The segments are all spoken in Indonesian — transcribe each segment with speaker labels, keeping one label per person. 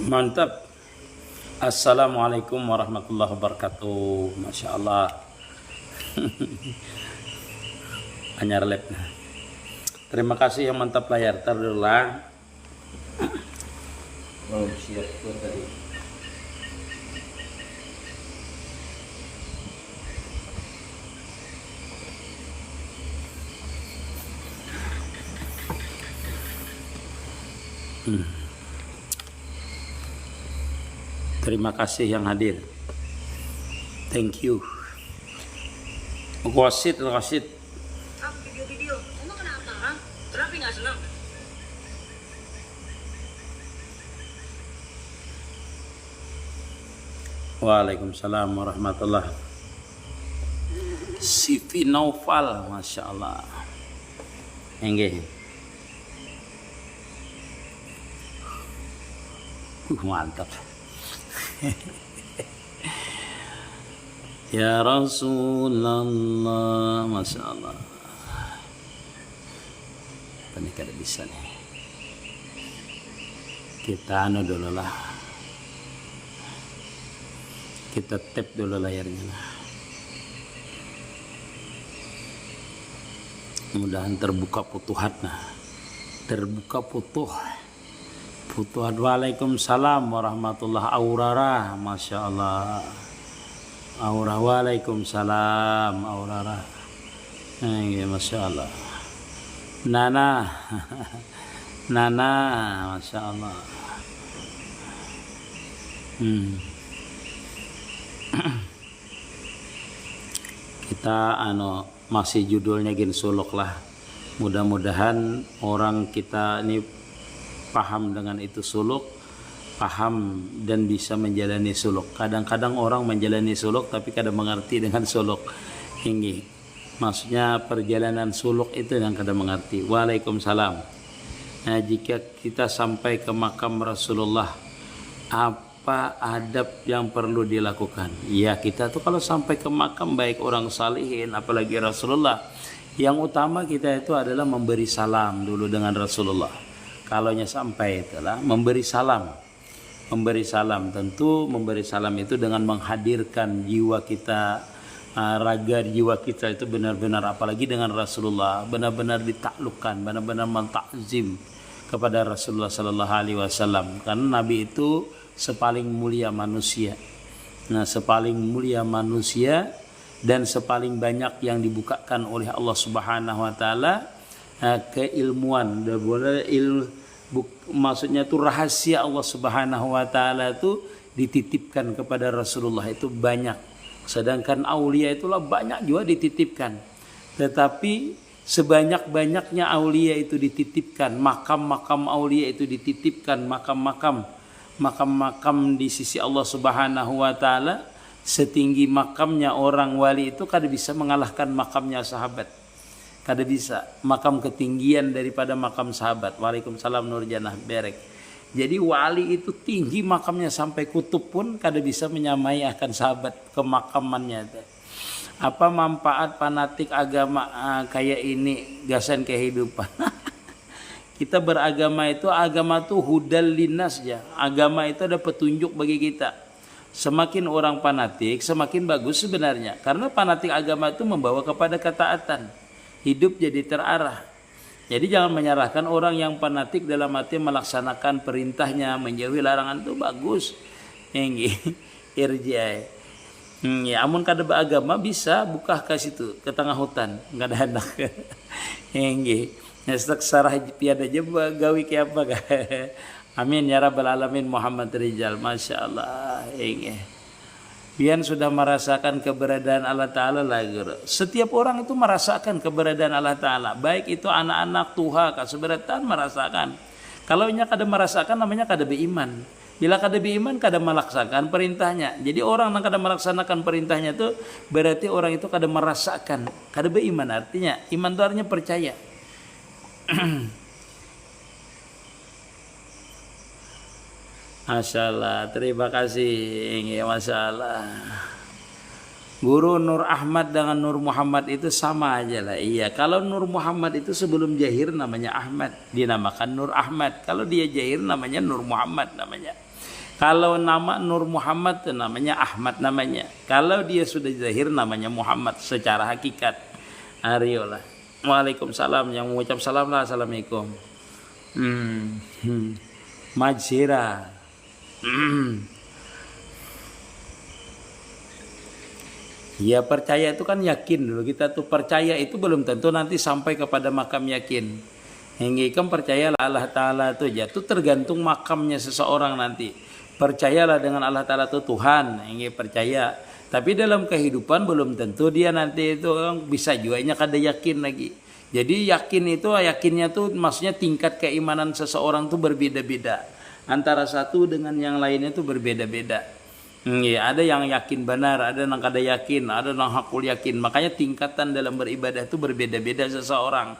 Speaker 1: Mantap. Assalamualaikum warahmatullahi wabarakatuh. Masya Allah. Anyar lab. Terima kasih yang mantap layar. Taruhlah. Oh, siap tuh tadi. Terima kasih yang hadir. Thank you. Wasit.
Speaker 2: Video-video. Emang kenapa? Hah? Rafi nggak senang?
Speaker 1: Waalaikumsalam warahmatullahi. Sifi Naufal, masya Allah. Enggak. Mantap. Ya Rasulullah, masya Allah. Apa nih kada bisa nih? Kita dulu lah. Kita tap dulu layarnya lah. Mudahan terbuka putuhat nah. Terbuka Futuhat. Waalaikumsalam warahmatullahi aurara, masya Allah. Aura, waalaikumsalam aurara. Ya, masya Allah. Nana, masya Allah. Kita masih judulnya gin suluk lah. Mudah-mudahan orang kita ini paham dengan itu suluk, paham dan bisa menjalani suluk. Kadang-kadang orang menjalani suluk tapi kadang mengerti dengan suluk. Ini maksudnya perjalanan suluk itu yang kadang mengerti. Waalaikumsalam. Nah, jika kita sampai ke makam Rasulullah, apa adab yang perlu dilakukan? Ya, kita tuh kalau sampai ke makam baik orang salihin apalagi Rasulullah, yang utama kita itu adalah memberi salam dulu dengan Rasulullah. Kalaunya sampai itulah memberi salam. Tentu memberi salam itu dengan menghadirkan jiwa kita, raga jiwa kita itu benar-benar, apalagi dengan Rasulullah, benar-benar ditaklukkan, benar-benar mentakzim kepada Rasulullah Sallallahu Alaihi Wasallam. Karena Nabi itu sepaling mulia manusia. Nah, sepaling mulia manusia dan sepaling banyak yang dibukakan oleh Allah Subhanahu Wa Taala keilmuan. Maksudnya itu rahasia Allah Subhanahu Wa Taala itu dititipkan kepada Rasulullah itu banyak. Sedangkan aulia itulah banyak juga dititipkan. Tetapi sebanyak-banyaknya aulia itu dititipkan, makam-makam aulia itu dititipkan, makam-makam di sisi Allah Subhanahu Wa Taala, setinggi makamnya orang wali itu kada bisa mengalahkan makamnya sahabat. Kada bisa makam ketinggian daripada makam sahabat. Waalaikumsalam Nur Janah Berek. Jadi wali itu tinggi makamnya sampai kutub pun kada bisa menyamai akan sahabat kemakamannya. Apa manfaat fanatik agama kayak ini gasan kehidupan? Kita beragama itu, agama tuh hudal linas ya. Agama itu ada petunjuk bagi kita. Semakin orang fanatik semakin bagus sebenarnya. Karena fanatik agama itu membawa kepada ketaatan. Hidup jadi terarah. Jadi jangan menyalahkan orang yang fanatik dalam arti melaksanakan perintahnya, menjauhi larangan itu bagus. Irjai. Ya amun kada beragama bisa buka ke situ, ke tengah hutan, enggak ada anak. Nestak sarah piada aja gawi ke apa ka. Amin ya rabbal alamin. Muhammad Rijal, masya Allah. Pian sudah merasakan keberadaan Allah Ta'ala lagi. Setiap orang itu merasakan keberadaan Allah Ta'ala. Baik itu anak-anak tuha, seberatan merasakan. Kalau nya kada merasakan namanya kada beriman. Bila kada beriman kada melaksanakan perintahnya. Jadi orang yang kada melaksanakan perintahnya itu berarti orang itu kada merasakan. Kada beriman artinya. Iman itu artinya percaya. Masyaallah, terima kasih. Masyaallah. Guru Nur Ahmad dengan Nur Muhammad itu sama aja lah. Iya, kalau Nur Muhammad itu sebelum jahir namanya Ahmad, dinamakan Nur Ahmad. Kalau dia jahir namanya Nur Muhammad namanya. Kalau nama Nur Muhammad itu namanya Ahmad namanya. Kalau dia sudah zahir namanya Muhammad secara hakikat. Ariolah. Waalaikumsalam. Yang mengucap salam lah. Assalamualaikum. Majira. Ya percaya itu kan yakin dulu. Kita tuh percaya itu belum tentu nanti sampai kepada makam yakin. Hingga kan percayalah Allah Ta'ala itu ya. Itu tergantung makamnya seseorang nanti. Percayalah dengan Allah Ta'ala itu Tuhan. Hingga percaya. Tapi dalam kehidupan belum tentu dia nanti itu bisa juga kada yakin lagi. Jadi yakin itu yakinnya tuh maksudnya tingkat keimanan seseorang tuh berbeda-beda. Antara satu dengan yang lainnya tuh berbeda-beda. Ya, ada yang yakin benar, ada yang kada yakin, ada yang hakul yakin. Makanya tingkatan dalam beribadah itu berbeda-beda seseorang.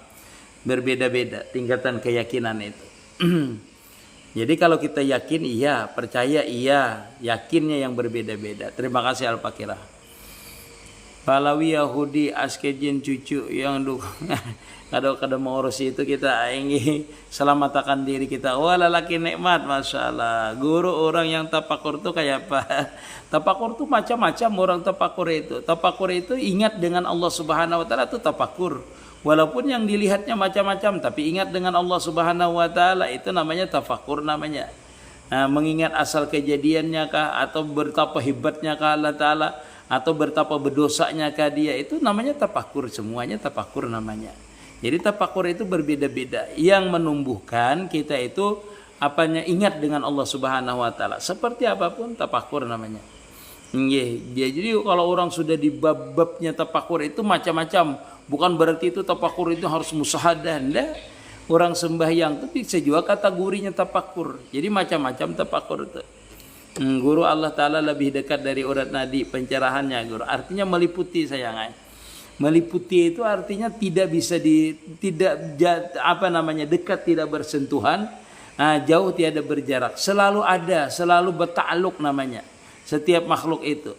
Speaker 1: Berbeda-beda tingkatan keyakinan itu. Jadi kalau kita yakin iya, percaya iya, yakinnya yang berbeda-beda. Terima kasih Al-Fakirah. Palawi Yahudi askejin cucu yang kada mau urus itu kita ingin selamatkan diri kita. Wah lelaki nikmat, masya Allah. Guru orang yang tapakur itu kayak apa? Tapakur itu macam-macam orang tapakur itu. Tapakur itu ingat dengan Allah Subhanahu Wa Taala itu tapakur. Walaupun yang dilihatnya macam-macam, tapi ingat dengan Allah Subhanahu Wa Taala itu namanya tafakur namanya. Nah, mengingat asal kejadiannya kah, atau betapa hebatnya kah Allah Taala, atau betapa berdosanya kah dia, itu namanya tafakur. Semuanya tafakur namanya. Jadi tafakur itu berbeda-beda. Yang menumbuhkan kita itu apanya ingat dengan Allah Subhanahu Wa Taala. Seperti apapun tafakur namanya. Jadi kalau orang sudah di bab-babnya tafakur itu macam-macam. Bukan berarti itu tafakur itu harus musahadah. Orang sembahyang itu bisa juga kategorinya tafakur. Jadi macam-macam tafakur itu. Guru Allah Ta'ala lebih dekat dari urat nadi pencerahannya guru. Artinya meliputi sayangnya. Meliputi itu artinya tidak bisa dekat tidak bersentuhan, jauh tiada berjarak. Selalu ada, selalu bertakluk namanya. Setiap makhluk itu.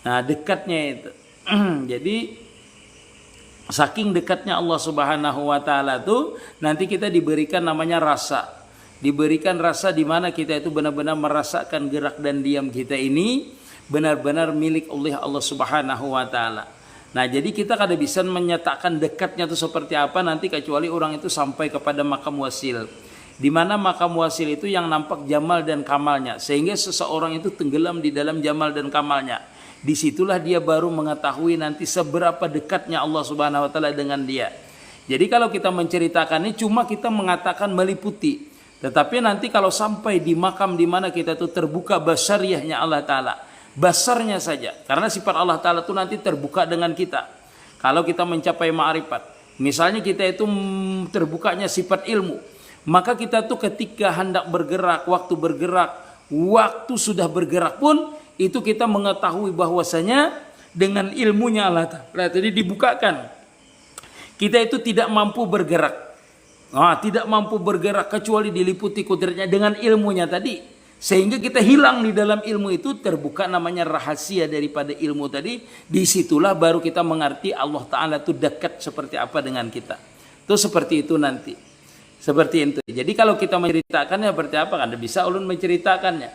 Speaker 1: Nah, dekatnya itu. Jadi saking dekatnya Allah Subhanahu Wa Taala tuh nanti kita diberikan namanya rasa. Diberikan rasa di mana kita itu benar-benar merasakan gerak dan diam kita ini benar-benar milik Allah Subhanahu Wa Taala. Nah, jadi kita kada bisa menyatakan dekatnya itu seperti apa nanti kecuali orang itu sampai kepada makam wasil. Di mana makam wasil itu yang nampak jamal dan kamalnya, sehingga seseorang itu tenggelam di dalam jamal dan kamalnya. Disitulah dia baru mengetahui nanti seberapa dekatnya Allah Subhanahu Wa Taala dengan dia. Jadi kalau kita menceritakan ini cuma kita mengatakan meliputi. Tetapi nanti kalau sampai di makam di mana kita itu terbuka basariyahnya Allah Ta'ala, basarnya saja, karena sifat Allah Ta'ala itu nanti terbuka dengan kita. Kalau kita mencapai ma'rifat, misalnya kita itu terbukanya sifat ilmu, maka kita tuh ketika hendak bergerak, waktu sudah bergerak pun itu kita mengetahui bahwasanya dengan ilmunya Allah Ta'ala tadi dibukakan. Kita itu tidak mampu bergerak. Tidak mampu bergerak kecuali diliputi kudratnya dengan ilmunya tadi. Sehingga kita hilang di dalam ilmu itu, terbuka namanya rahasia daripada ilmu tadi. Disitulah baru kita mengerti Allah Ta'ala itu dekat seperti apa dengan kita. Itu seperti itu nanti. Seperti itu. Jadi kalau kita menceritakannya seperti apa, kan bisa ulun menceritakannya.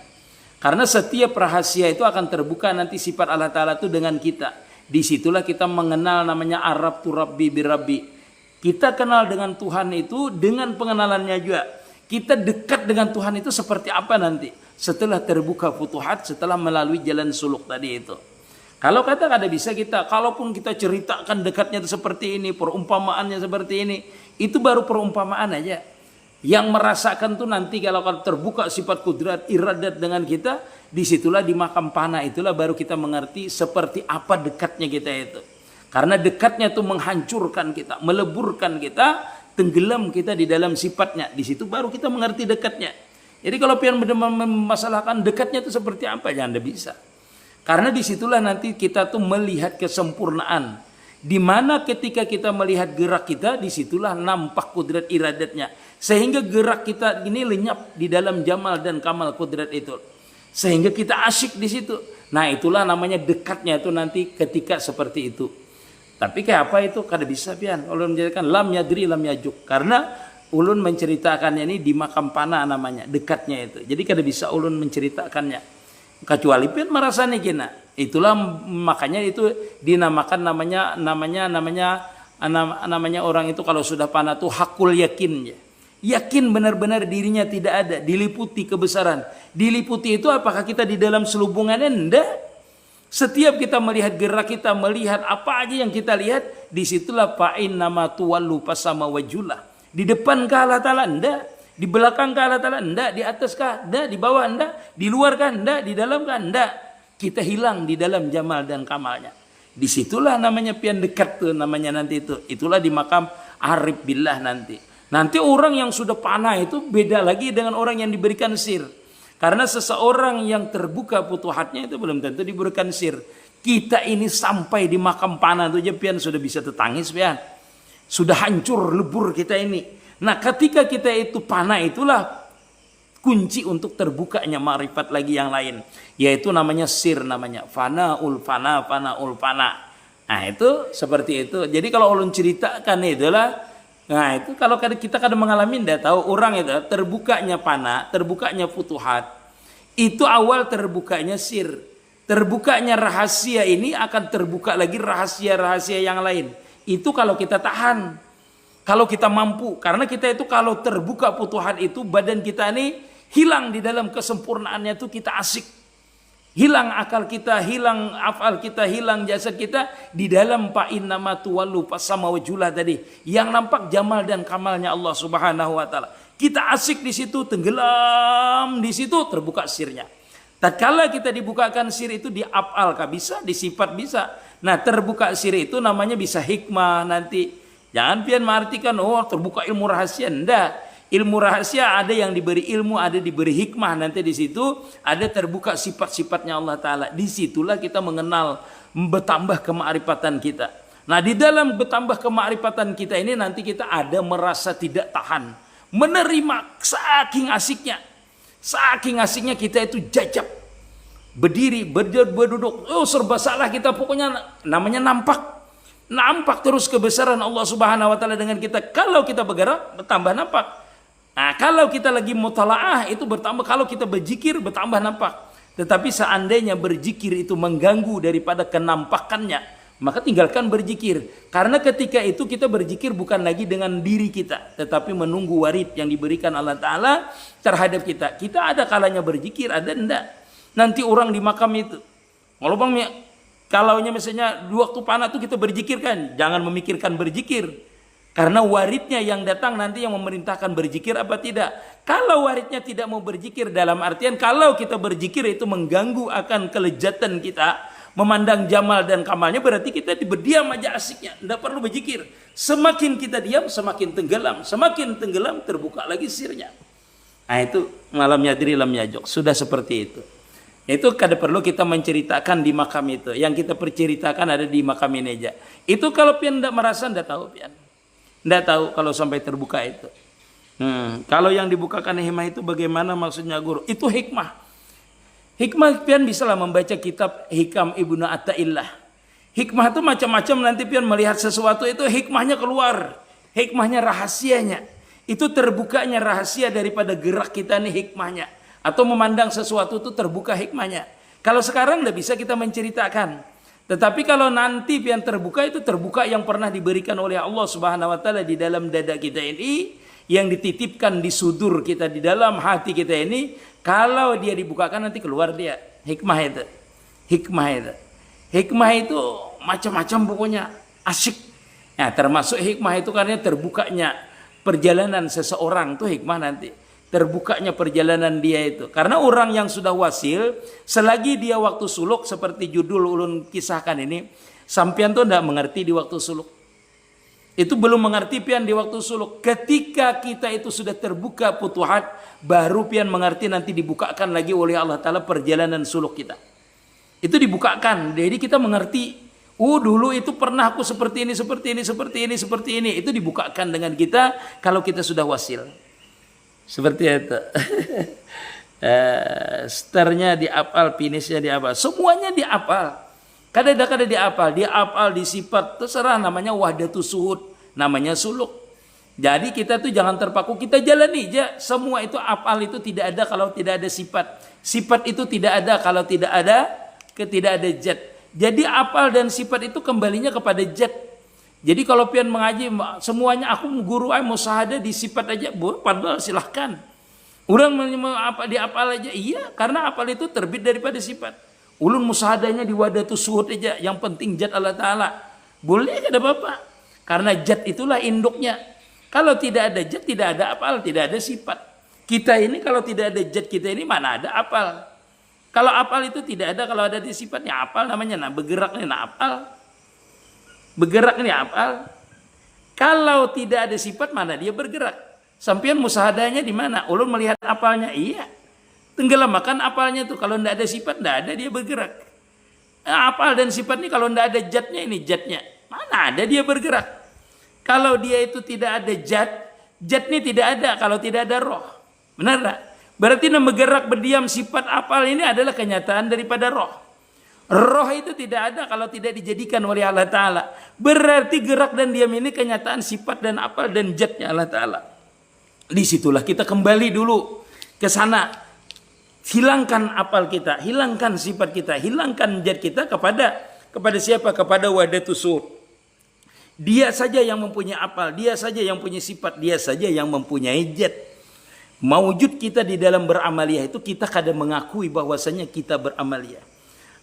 Speaker 1: Karena setiap rahasia itu akan terbuka nanti sifat Allah Ta'ala itu dengan kita. Disitulah kita mengenal namanya Arab tu Rabbi birabbi. Kita kenal dengan Tuhan itu dengan pengenalannya juga. Kita dekat dengan Tuhan itu seperti apa nanti? Setelah terbuka futuhat, setelah melalui jalan suluk tadi itu. Kalau kata kada bisa kita, kalaupun kita ceritakan dekatnya itu seperti ini, perumpamaannya seperti ini, itu baru perumpamaan aja. Yang merasakan tuh nanti kalau terbuka sifat kudrat iradat dengan kita, disitulah di makam panah itulah baru kita mengerti seperti apa dekatnya kita itu. Karena dekatnya itu menghancurkan kita, meleburkan kita, tenggelam kita di dalam sifatnya. Di situ baru kita mengerti dekatnya. Jadi kalau pian memasalahkan dekatnya itu seperti apa, jangan ada bisa. Karena disitulah nanti kita tuh melihat kesempurnaan. Di mana ketika kita melihat gerak kita, disitulah nampak kudrat iradatnya. Sehingga gerak kita ini lenyap di dalam jamal dan kamal kudrat itu. Sehingga kita asyik di situ. Nah, itulah namanya dekatnya itu nanti ketika seperti itu. Tapi kayak apa itu kada bisa pian. Allah menjadikan lam yadri lam yajuk. Karena ulun menceritakannya ini di makam pana namanya, dekatnya itu. Jadi kada bisa ulun menceritakannya. Kecuali pian merasani kina. Itulah makanya itu dinamakan namanya orang itu kalau sudah pana tuh hakul yakin ya. Yakin benar-benar dirinya tidak ada, diliputi kebesaran. Diliputi itu apakah kita di dalam selubungannya? Enggak. Setiap kita melihat gerak kita, melihat apa aja yang kita lihat, disitulah fa'in nama tuwallu pasama wajulah. Di depan kah Allah Ta'ala? Enggak. Di belakang kah Allah Ta'ala? Enggak. Di atas kah? Enggak. Di bawah? Enggak. Di luar kah? Enggak. Di dalam kah? Enggak. Kita hilang di dalam jamal dan kamalnya. Disitulah namanya pian dekat tuh namanya nanti itu. Itulah di makam arif billah nanti. Nanti orang yang sudah panah itu beda lagi dengan orang yang diberikan sir. Karena seseorang yang terbuka futuhatnya itu belum tentu diberikan sir. Kita ini sampai di makam panah itu aja pian sudah bisa tertangis pian. Sudah hancur lebur kita ini. Nah ketika kita itu panah itulah kunci untuk terbukanya ma'rifat lagi yang lain. Yaitu namanya sir namanya. Fanaul fana, fanaul fana. Nah itu seperti itu. Jadi kalau ulun ceritakan itulah. Nah itu kalau kita kadang mengalami tidak tahu orang itu terbukanya panah, terbukanya futuhat. Itu awal terbukanya sir. Terbukanya rahasia ini akan terbuka lagi rahasia-rahasia yang lain. Itu kalau kita tahan. Kalau kita mampu. Karena kita itu kalau terbuka futuhat itu badan kita ini hilang di dalam kesempurnaannya itu kita asik. Hilang akal kita, hilang afal kita, hilang jasad kita di dalam fa'in nama tuwallu pasama wajulah tadi. Yang nampak jamal dan kamalnya Allah Subhanahu wa taala. Kita asik di situ, tenggelam di situ, terbuka sirnya. Tatkala kita dibukakan sir itu di afal kah bisa, di sifat bisa. Nah, terbuka sir itu namanya bisa hikmah nanti. Jangan pian mengartikan oh terbuka ilmu rahasia, enggak. Ilmu rahasia ada yang diberi ilmu, ada diberi hikmah. Nanti di situ ada terbuka sifat-sifatnya Allah Ta'ala. Disitulah kita mengenal, bertambah kemakrifatan kita. Nah di dalam bertambah kemakrifatan kita ini nanti kita ada merasa tidak tahan. Menerima saking asiknya. Saking asiknya kita itu jajab. Berdiri, berduduk. Oh serba salah kita pokoknya namanya nampak. Nampak terus kebesaran Allah Subhanahu wa taala dengan kita. Kalau kita bergerak bertambah nampak. Nah, kalau kita lagi mutalaah itu bertambah, kalau kita berzikir bertambah nampak. Tetapi seandainya berzikir itu mengganggu daripada kenampakannya, maka tinggalkan berzikir. Karena ketika itu kita berzikir bukan lagi dengan diri kita, tetapi menunggu warid yang diberikan Allah Ta'ala terhadap kita. Kita ada kalanya berzikir, ada enggak. Nanti orang di makam itu. Kalau bang, kalaunya misalnya di waktu panah itu kita berzikir kan, jangan memikirkan berzikir. Karena waridnya yang datang nanti yang memerintahkan berzikir apa tidak. Kalau waridnya tidak mau berzikir dalam artian kalau kita berzikir itu mengganggu akan kelezatan kita. Memandang jamal dan kamalnya berarti kita berdiam aja asiknya. Tidak perlu berzikir. Semakin kita diam semakin tenggelam. Semakin tenggelam terbuka lagi sirnya. Nah itu malam yadri lam yajok. Sudah seperti itu. Itu kada perlu kita menceritakan di makam itu. Yang kita perceritakan ada di makam ini aja. Itu kalau pian tidak merasa tidak tahu pian. Tidak tahu kalau sampai terbuka itu. Kalau yang dibukakan hikmah itu bagaimana maksudnya guru? Itu hikmah. Hikmah pian bisalah membaca kitab Hikam Ibnu Atta'illah. Hikmah itu macam-macam nanti pian melihat sesuatu itu hikmahnya keluar. Hikmahnya rahasianya. Itu terbukanya rahasia daripada gerak kita nih hikmahnya. Atau memandang sesuatu itu terbuka hikmahnya. Kalau sekarang tidak bisa kita menceritakan. Tetapi kalau nanti pian terbuka itu terbuka yang pernah diberikan oleh Allah Subhanahu wa taala di dalam dada kita ini, yang dititipkan di sudur kita di dalam hati kita ini, kalau dia dibukakan nanti keluar dia. Hikmah itu. Hikmah itu. Hikmah itu macam-macam pokoknya, asyik. Nah, termasuk hikmah itu karena terbukanya perjalanan seseorang tuh hikmah nanti. Terbukanya perjalanan dia itu. Karena orang yang sudah wasil, selagi dia waktu suluk, seperti judul ulun kisahkan ini, sampian tuh tidak mengerti di waktu suluk. Itu belum mengerti pian di waktu suluk. Ketika kita itu sudah terbuka futuhat, baru pian mengerti nanti dibukakan lagi oleh Allah Ta'ala perjalanan suluk kita. Itu dibukakan. Jadi kita mengerti, oh dulu itu pernah aku seperti ini, seperti ini, seperti ini, seperti ini. Itu dibukakan dengan kita kalau kita sudah wasil. Seperti itu. Startnya diapal, finishnya diapal. Semuanya diapal. Kada diapal. Diapal di sifat terserah namanya wahdatus suhud. Namanya suluk. Jadi kita tuh jangan terpaku, kita jalani aja. Semua itu apal itu tidak ada kalau tidak ada sifat. Sifat itu tidak ada kalau tidak ada zat. Jadi apal dan sifat itu kembalinya kepada zat. Jadi kalau pian mengaji semuanya aku guru musahadah di sifat aja, padahal silahkan. Orang apa di apal aja, iya karena apal itu terbit daripada sifat. Ulun musahadahnya di wadatus suhud aja, yang penting zat Allah Ta'ala. Boleh ada apa-apa. Karena zat itulah induknya. Kalau tidak ada zat, tidak ada apal, tidak ada sifat. Kita ini kalau tidak ada zat kita ini mana ada apal. Kalau apal itu tidak ada, kalau ada di sifatnya apal namanya. Nah bergerak ini nah apal. Bergerak ini apal. Kalau tidak ada sifat mana dia bergerak. Sampian musahadahnya di mana? Ulun melihat apalnya, iya. Tenggelamakan apalnya tuh kalau tidak ada sifat, tidak ada dia bergerak. Nah, apal dan sifat ini kalau tidak ada zatnya ini zatnya. Mana ada dia bergerak. Kalau dia itu tidak ada zat ini tidak ada kalau tidak ada roh. Benar tak? Berarti bergerak berdiam sifat apal ini adalah kenyataan daripada roh. Roh itu tidak ada kalau tidak dijadikan oleh Allah Ta'ala. Berarti gerak dan diam ini kenyataan sifat dan apal dan zatnya Allah Ta'ala. Disitulah kita kembali dulu ke sana. Hilangkan apal kita, hilangkan sifat kita, hilangkan zat kita kepada siapa? Kepada wadatus suhud. Dia saja yang mempunyai apal, dia saja yang punya sifat, dia saja yang mempunyai zat. Mawujud kita di dalam beramaliyah itu kita kadang mengakui bahwasanya kita beramaliyah.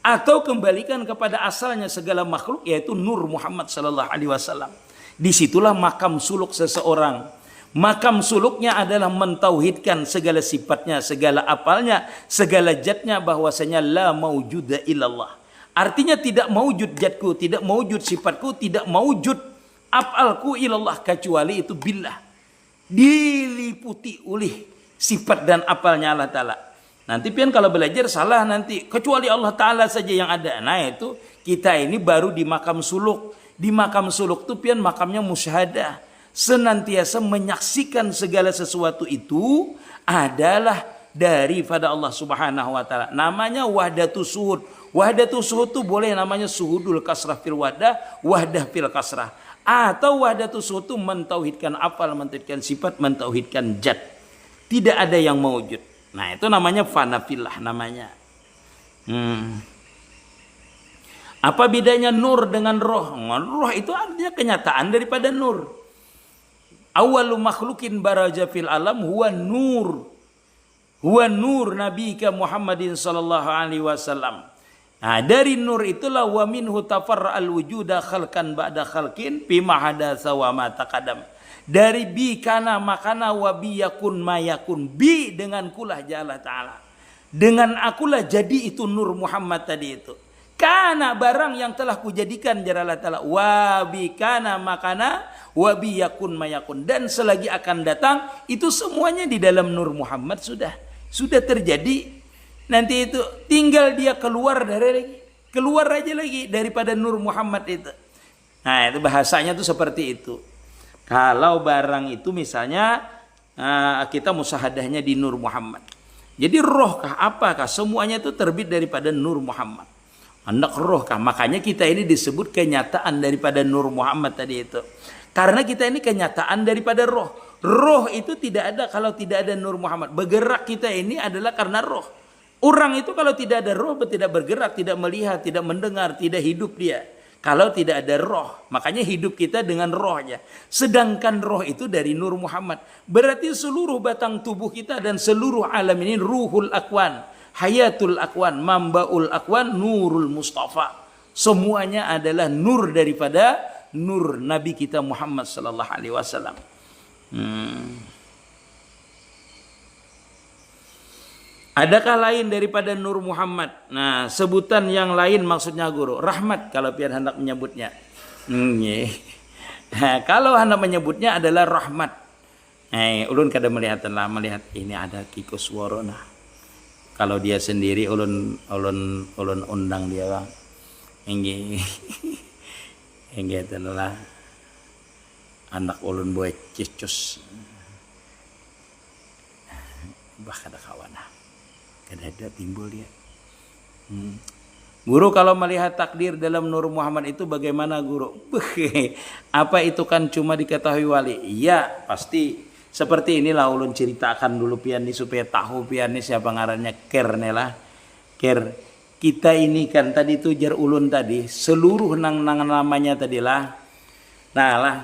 Speaker 1: Atau kembalikan kepada asalnya segala makhluk yaitu Nur Muhammad sallallahu alaihi wasallam. Disitulah makam suluk seseorang. Makam suluknya adalah mentauhidkan segala sifatnya, segala apalnya, segala zatnya bahwasanya la maujuda illallah. Artinya tidak maujud zatku, tidak maujud sifatku, tidak maujud apalku ilallah kecuali itu billah. Diliputi oleh sifat dan apalnya Allah Ta'ala. Nanti pian kalau belajar salah nanti. Kecuali Allah Ta'ala saja yang ada. Nah itu kita ini baru di makam suluk. Di makam suluk itu pian makamnya musyahadah. Senantiasa menyaksikan segala sesuatu itu adalah daripada Allah Subhanahu wa Ta'ala. Namanya wahdatus suhud. Wahdatus suhud itu boleh namanya suhudul kasrah fil wahdah fil kasrah. Atau wahdatus suhud itu mentauhidkan apal, mentauhidkan sifat, mentauhidkan zat. Tidak ada yang mewujud. Nah itu namanya fanafillah namanya. Apa bedanya nur dengan roh? Roh itu artinya kenyataan daripada nur. Awalu makhlukin baraja fil alam huwa nur. Huwa nur nabika Muhammadin sallallahu alaihi wasallam. Nah, dari nur itulah wa minhu tafarra'al wujuda khalqan ba'da khalqin bima hadatsa wa ma taqaddam. Dari bi kana makana wa bi yakun mayakun. Bi dengan kulah Allah Ta'ala. Dengan akulah jadi itu nur Muhammad tadi itu. Kana barang yang telah kujadikan jara Allah Ta'ala. Wa bi kana makana wa bi yakun mayakun. Dan selagi akan datang itu semuanya di dalam nur Muhammad sudah terjadi. Nanti itu tinggal dia keluar aja lagi daripada nur Muhammad itu. Nah itu bahasanya tuh seperti itu. Kalau barang itu misalnya kita musahadahnya di nur Muhammad. Jadi rohkah apakah semuanya itu terbit daripada nur Muhammad. Hendak rohkah, makanya kita ini disebut kenyataan daripada nur Muhammad tadi itu. Karena kita ini kenyataan daripada roh. Roh itu tidak ada kalau tidak ada nur Muhammad. Bergerak kita ini adalah karena roh. Orang itu kalau tidak ada roh tidak bergerak, tidak melihat, tidak mendengar, tidak hidup dia. Kalau tidak ada roh, makanya hidup kita dengan rohnya. Sedangkan roh itu dari Nur Muhammad. Berarti seluruh batang tubuh kita dan seluruh alam ini ruhul akwan, hayatul akwan, mambaul akwan, nurul mustafa. Semuanya adalah nur daripada nur Nabi kita Muhammad sallallahu alaihi wasallam. Adakah lain daripada Nur Muhammad? Nah, sebutan yang lain maksudnya guru. Rahmat kalau pian hendak menyebutnya. Nah, kalau hendak menyebutnya adalah rahmat. Ulun kada melihat ini ada Kikus Warona. Kalau dia sendiri ulun undang dia bang. Engge adalah anak ulun boy cicus. Bah kada kawan. Kada timbul dia. Guru kalau melihat takdir dalam Nur Muhammad itu bagaimana guru? Apa itu kan cuma diketahui wali? Iya pasti seperti inilah ulun ceritakan dulu pian nih supaya tahu pian nih siapa ngarannya ker lah. Ker kita ini kan tadi tuh jar ulun tadi seluruh nang namanya tadi lah. Nah lah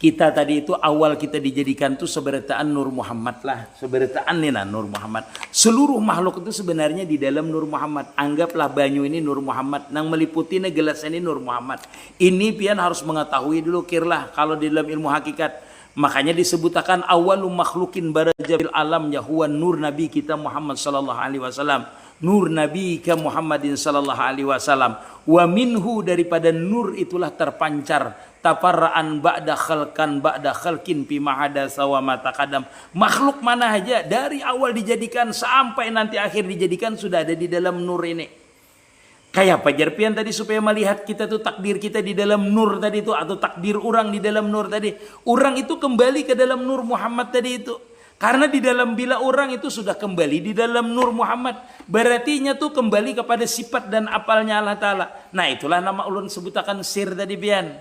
Speaker 1: kita tadi itu awal kita dijadikan tuh seberataan Nur Muhammad lah. Seberataan nih nah Nur Muhammad. Seluruh makhluk itu sebenarnya di dalam Nur Muhammad. Anggaplah banyu ini Nur Muhammad. Nang meliputi gelas ini Nur Muhammad. Ini pian harus mengetahui dulu kirlah. Kalau di dalam ilmu hakikat. Makanya disebutkan awalu makhlukin barajabil alam yahuwa nur Nabi kita Muhammad sallallahu alaihi wasallam. Nur Nabi ka Muhammadin sallallahu alaihi wasallam. Wa minhu daripada nur itulah terpancar tafarra'an ba'da khalqin fi mahada sawama taqaddam. Makhluk mana aja dari awal dijadikan sampai nanti akhir dijadikan sudah ada di dalam nur ini. Kayak apa jarpian tadi supaya melihat kita tuh takdir kita di dalam nur tadi itu atau takdir orang di dalam nur tadi. Orang itu kembali ke dalam Nur Muhammad tadi itu. Karena di dalam bila orang itu sudah kembali di dalam Nur Muhammad, berartinya tuh kembali kepada sifat dan apalnya Allah Ta'ala. Nah itulah nama ulun sebutakan sir tadi pian.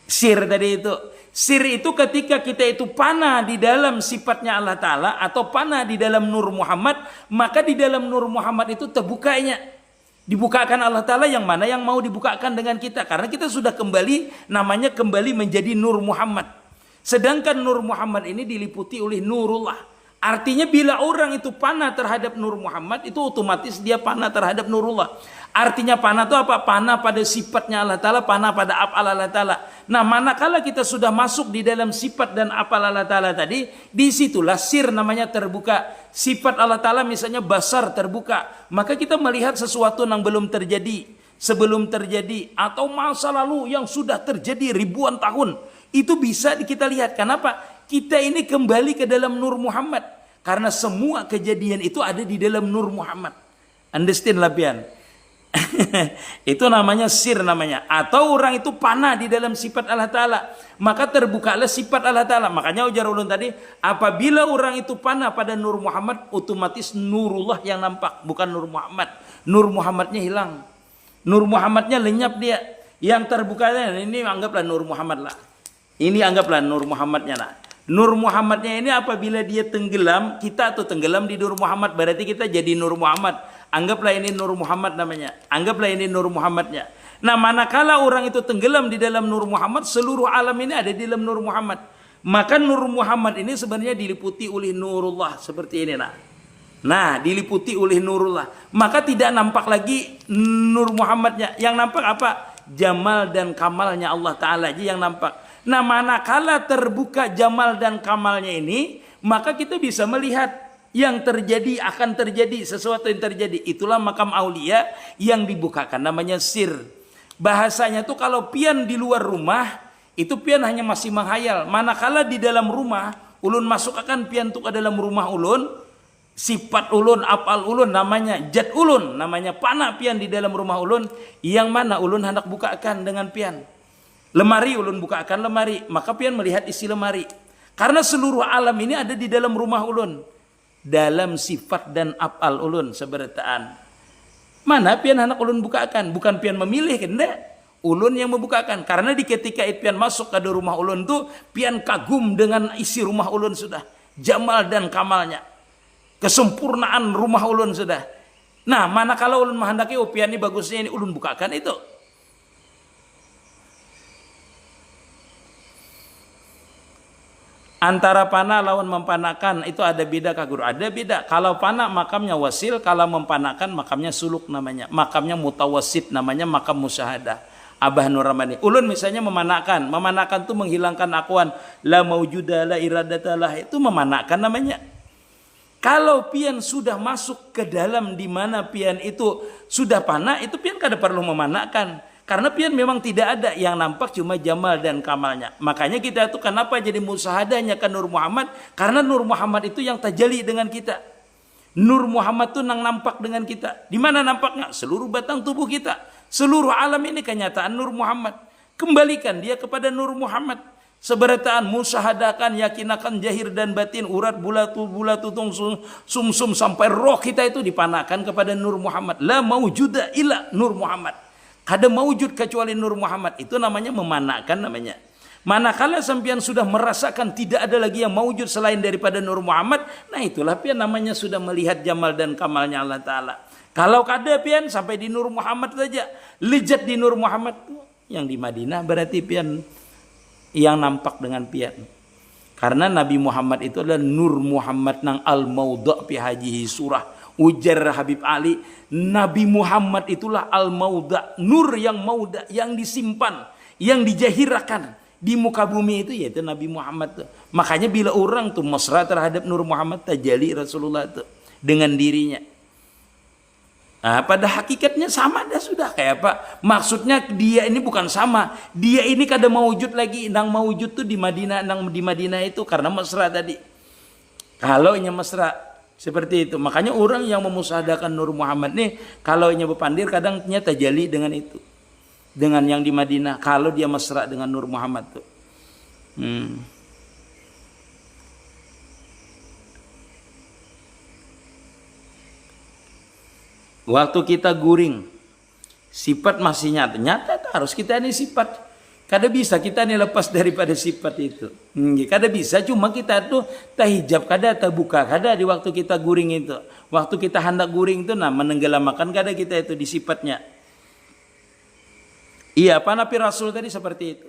Speaker 1: Sir tadi itu. Sir itu ketika kita itu panah di dalam sifatnya Allah Ta'ala atau panah di dalam Nur Muhammad, maka di dalam Nur Muhammad itu terbukanya. Dibukakan Allah Ta'ala yang mana yang mau dibukakan dengan kita. Karena kita sudah kembali, namanya kembali menjadi Nur Muhammad. Sedangkan Nur Muhammad ini diliputi oleh Nurullah. Artinya bila orang itu panah terhadap Nur Muhammad, itu otomatis dia panah terhadap Nurullah. Artinya panah itu apa? Panah pada sifatnya Allah Ta'ala, panah pada af'al Allah Ta'ala. Nah manakala kita sudah masuk di dalam sifat dan af'al Allah Ta'ala tadi, disitulah sir namanya terbuka. Sifat Allah Ta'ala misalnya basar terbuka. Maka kita melihat sesuatu yang belum terjadi, sebelum terjadi, atau masa lalu yang sudah terjadi ribuan tahun. Itu bisa kita lihat. Kenapa? Kita ini kembali ke dalam Nur Muhammad. Karena semua kejadian itu ada di dalam Nur Muhammad. Understand lah pian? Itu namanya sir namanya. Atau orang itu panah di dalam sifat Allah Ta'ala. Maka terbukalah sifat Allah Ta'ala. Makanya ujar ulun tadi. Apabila orang itu panah pada Nur Muhammad. Otomatis Nurullah yang nampak. Bukan Nur Muhammad. Nur Muhammadnya hilang. Nur Muhammadnya lenyap dia. Yang terbukanya ini anggaplah Nur Muhammad lah. Ini anggaplah Nur Muhammadnya lah. Nur Muhammadnya ini apabila dia tenggelam, kita tuh tenggelam di Nur Muhammad, berarti kita jadi Nur Muhammad. Anggaplah ini Nur Muhammad namanya. Anggaplah ini Nur Muhammadnya. Nah manakala orang itu tenggelam di dalam Nur Muhammad, seluruh alam ini ada di dalam Nur Muhammad. Maka Nur Muhammad ini sebenarnya diliputi oleh Nurullah seperti ini nah diliputi oleh Nurullah. Maka tidak nampak lagi Nur Muhammadnya. Yang nampak apa? Jamal dan kamalnya Allah Ta'ala aja yang nampak. Nah manakala terbuka jamal dan kamalnya ini, maka kita bisa melihat yang terjadi akan terjadi, sesuatu yang terjadi. Itulah makam aulia yang dibukakan, namanya sir. Bahasanya tuh kalau pian di luar rumah, itu pian hanya masih menghayal. Manakala di dalam rumah, ulun masuk akan pian tuh ke dalam rumah ulun, sifat ulun, apal ulun, namanya jad ulun, namanya panah pian di dalam rumah ulun, yang mana ulun hendak bukakan dengan pian. Lemari ulun bukakan lemari, maka pian melihat isi lemari. Karena seluruh alam ini ada di dalam rumah ulun. Dalam sifat dan af'al ulun seberataan. Mana pian hendak ulun bukakan? Bukan pian memilih kan? Ulun yang membukakan. Karena di ketika pian masuk ke rumah ulun tuh, pian kagum dengan isi rumah ulun sudah. Jamal dan kamalnya. Kesempurnaan rumah ulun sudah. Nah, mana kalau ulun menghendaki pian ini bagusnya ini ulun bukakan itu. Antara panah lawan mempanakan itu ada beda kah guru? Ada beda. Kalau panah makamnya wasil, kalau mempanakan makamnya suluk namanya. Makamnya mutawasid namanya makam musyahadah. Abah Nur Ramani. Ulun misalnya memanakan. Memanakan itu menghilangkan akuan. La maujuda la iradatalah. Itu memanakan namanya. Kalau pian sudah masuk ke dalam di mana pian itu sudah panah, itu pian kada perlu memanakan. Karena pian memang tidak ada, yang nampak cuma jamal dan kamalnya. Makanya kita itu kenapa jadi musahadahnya ke Nur Muhammad? Karena Nur Muhammad itu yang tajali dengan kita. Nur Muhammad itu yang nampak dengan kita. Di mana nampaknya? Seluruh batang tubuh kita. Seluruh alam ini kenyataan Nur Muhammad. Kembalikan dia kepada Nur Muhammad. Seberataan musahadakan, yakinakan jahir dan batin, urat bulatu tutung sumsum sampai roh kita itu dipanakan kepada Nur Muhammad. La maujuda illa Nur Muhammad. Kada maujud kecuali Nur Muhammad. Itu namanya memanakan namanya. Manakala sampean sudah merasakan tidak ada lagi yang maujud selain daripada Nur Muhammad, nah itulah pian namanya sudah melihat jamal dan kamalnya Allah Ta'ala. Kalau kada pian sampai di Nur Muhammad saja, lejat di Nur Muhammad, yang di Madinah berarti pian yang nampak dengan pian. Karena Nabi Muhammad itu adalah Nur Muhammad nang al-maudha' fi hajihi surah. Ujar Habib Ali, Nabi Muhammad itulah al-maudha', nur yang maudha', yang disimpan, yang dijahirakan di muka bumi itu, yaitu Nabi Muhammad. Makanya bila orang tuh mesra terhadap Nur Muhammad, tajali Rasulullah itu dengan dirinya. Nah, pada hakikatnya sama dah sudah kayak apa? Maksudnya dia ini bukan sama. Dia ini kada maujud lagi. Nang maujud tuh di Madinah, nang di Madinah itu karena mesra tadi. Kalau nya mesra seperti itu. Makanya orang yang memusahadakan Nur Muhammad nih, kalau nya berpandir kadang nya tajali dengan itu. Dengan yang di Madinah. Kalau dia mesra dengan Nur Muhammad tuh. Waktu kita guring, sifat masih nyata harus kita ini sifat. Kada bisa kita ini lepas daripada sifat itu. Kada bisa, cuma kita tuh tahijab kada, terbuka kada di waktu kita guring itu. Waktu kita hendak guring itu, nah menenggelamakan kada kita itu di sifatnya. Iya, panapi Rasul tadi seperti itu.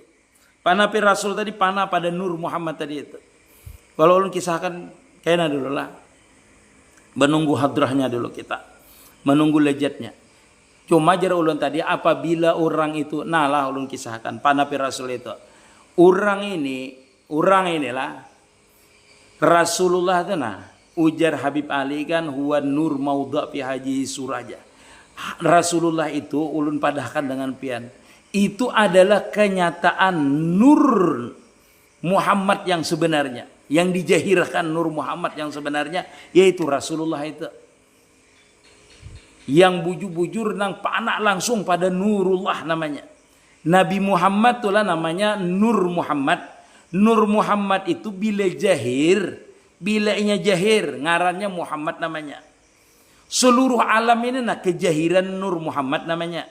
Speaker 1: Panapi Rasul tadi panah pada Nur Muhammad tadi itu. Kalau ulun kisahkan kayaknya dulu lah. Menunggu hadrahnya dulu kita. Menunggu lejatnya. Cuma jar ulun tadi apabila orang itu, nah lah ulun kisahkan panapi Rasul itu. Orang inilah Rasulullah itu nah. Ujar Habib Ali kan huwa nur maudha' fi haji suraja. Rasulullah itu ulun padahkan dengan pian. Itu adalah kenyataan Nur Muhammad yang sebenarnya. Yang dijahirkan Nur Muhammad yang sebenarnya, yaitu Rasulullah itu. Yang bujur-bujur nang panak langsung pada Nurullah namanya. Nabi Muhammad itulah namanya Nur Muhammad. Nur Muhammad itu bila inya jahir ngarannya Muhammad namanya. Seluruh alam ini nah kejahiran Nur Muhammad namanya.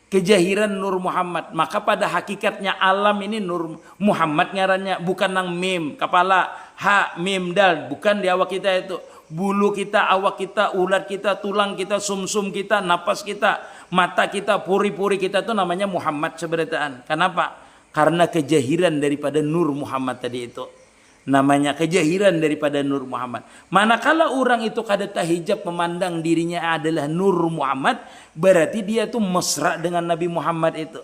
Speaker 1: Kejahiran Nur Muhammad. Maka pada hakikatnya alam ini Nur Muhammad ngarannya, bukan nang mim kepala ha mim dal, bukan di awak kita itu. Bulu kita, awak kita, urat kita, tulang kita, sumsum kita, napas kita, mata kita, puri-puri kita itu namanya Muhammad seberataan. Kenapa? Karena kejahiran daripada Nur Muhammad tadi itu. Namanya kejahiran daripada Nur Muhammad. Manakala orang itu kada tahijab memandang dirinya adalah Nur Muhammad, berarti dia tuh mesra dengan Nabi Muhammad itu.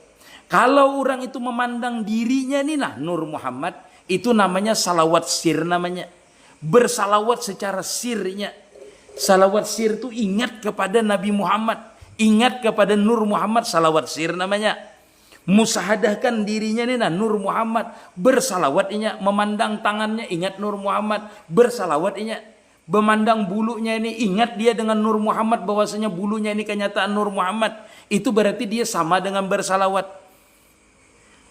Speaker 1: Kalau orang itu memandang dirinya nih nah Nur Muhammad, itu namanya salawat sir namanya. Bersalawat secara sirnya. Salawat sir itu ingat kepada Nabi Muhammad, ingat kepada Nur Muhammad, salawat sir namanya. Musahadahkan dirinya nih nah Nur Muhammad, bersalawatnya, memandang tangannya ingat Nur Muhammad, bersalawatnya. Memandang bulunya ini ingat dia dengan Nur Muhammad, bahwasanya bulunya ini kenyataan Nur Muhammad. Itu berarti dia sama dengan bersalawat.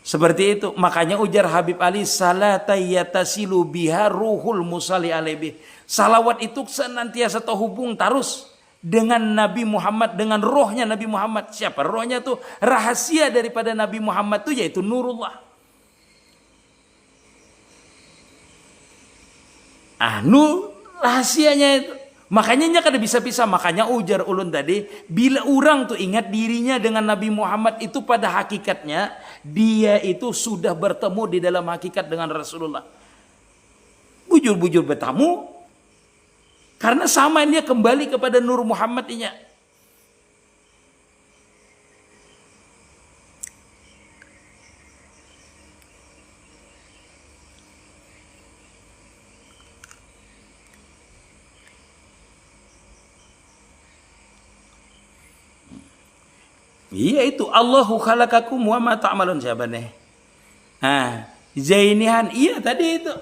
Speaker 1: Seperti itu. Makanya ujar Habib Ali, salatayatasilu biha ruhul musalli alaihi. Salawat itu senantiasa terhubung terus dengan Nabi Muhammad, dengan rohnya Nabi Muhammad. Siapa rohnya tuh? Rahasia daripada Nabi Muhammad tuh yaitu Nurullah. Nur rahasianya itu. Makanya nya kada bisa pisah. Makanya ujar ulun tadi, bila orang tuh ingat dirinya dengan Nabi Muhammad, itu pada hakikatnya dia itu sudah bertemu di dalam hakikat dengan Rasulullah. Bujur-bujur bertemu karena sama dia kembali kepada Nur Muhammad nya. Iya itu Allahu khalaqakum wa ma ta'malun jawabannya. Zainihan iya tadi itu.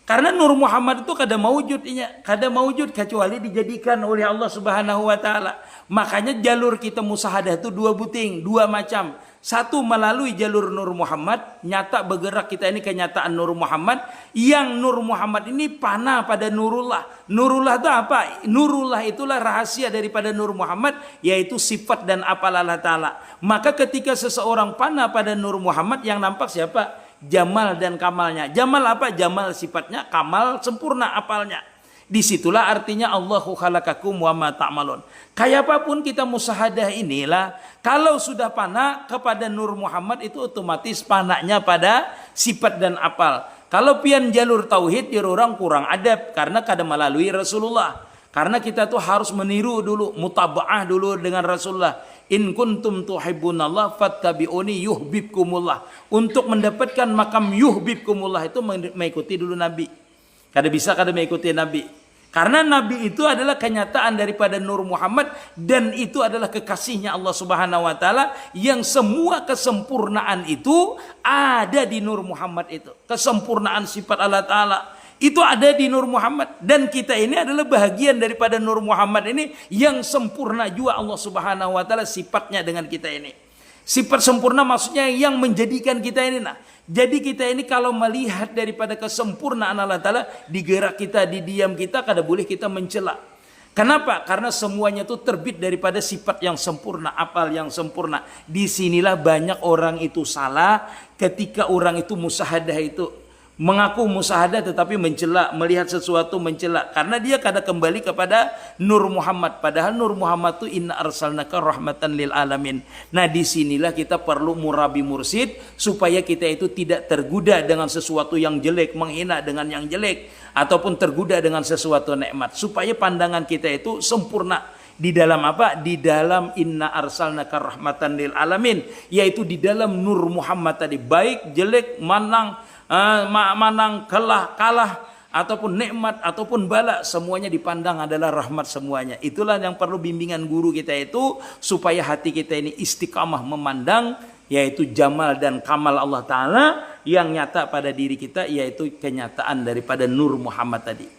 Speaker 1: Karena Nur Muhammad itu kada maujud kecuali dijadikan oleh Allah Subhanahu wa taala. Makanya jalur kita musahadah itu dua macam. Satu, melalui jalur Nur Muhammad, nyata bergerak kita ini kenyataan Nur Muhammad, yang Nur Muhammad ini panah pada Nurullah. Nurullah itu apa? Nurullah itulah rahasia daripada Nur Muhammad, yaitu sifat dan apal Allah Ta'ala. Maka ketika seseorang panah pada Nur Muhammad, yang nampak siapa? Jamal dan kamalnya. Jamal apa? Jamal sifatnya, kamal sempurna apalnya. Disitulah artinya Allahu khalaqakum wa ma ta'malun. Kayak apapun kita musahadah inilah, kalau sudah panah kepada Nur Muhammad itu otomatis panahnya pada sifat dan apal. Kalau pian jalur tauhid, ya orang kurang adab karena kada melalui Rasulullah. Karena kita tuh harus meniru dulu, mutaba'ah dulu dengan Rasulullah. In kuntum tuhibbunallah fattabi'uni yuhibbukumullah. Untuk mendapatkan makam yuhibbukumullah itu mengikuti dulu Nabi. Kada bisa kada mengikuti Nabi. Karena Nabi itu adalah kenyataan daripada Nur Muhammad, dan itu adalah kekasihnya Allah Subhanahu wa taala, yang semua kesempurnaan itu ada di Nur Muhammad itu. Kesempurnaan sifat Allah Taala itu ada di Nur Muhammad, dan kita ini adalah bahagian daripada Nur Muhammad ini yang sempurna juga Allah Subhanahu wa taala sifatnya dengan kita ini. Sifat sempurna maksudnya yang menjadikan kita ini jadi kita ini kalau melihat daripada kesempurnaan Allah Ta'ala, di gerak kita, di diam kita, kada boleh kita mencela. Kenapa? Karena semuanya itu terbit daripada sifat yang sempurna, apal yang sempurna. Disinilah banyak orang itu salah ketika orang itu musahadah itu. Mengaku musahadah tetapi mencela, melihat sesuatu mencela. Karena dia kada kembali kepada Nur Muhammad. Padahal Nur Muhammad itu inna arsalnaka rahmatan lil alamin. Nah disinilah kita perlu murabi mursid supaya kita itu tidak tergoda dengan sesuatu yang jelek, menghina dengan yang jelek, ataupun tergoda dengan sesuatu nikmat. Supaya pandangan kita itu sempurna. Di dalam apa? Di dalam inna arsalnaka rahmatan lil alamin. Yaitu di dalam Nur Muhammad tadi. Baik, jelek, menang, kalah, ataupun nikmat, ataupun bala, semuanya dipandang adalah rahmat semuanya. Itulah yang perlu bimbingan guru kita itu, supaya hati kita ini istiqamah memandang, yaitu jamal dan kamal Allah Ta'ala, yang nyata pada diri kita, yaitu kenyataan daripada Nur Muhammad tadi.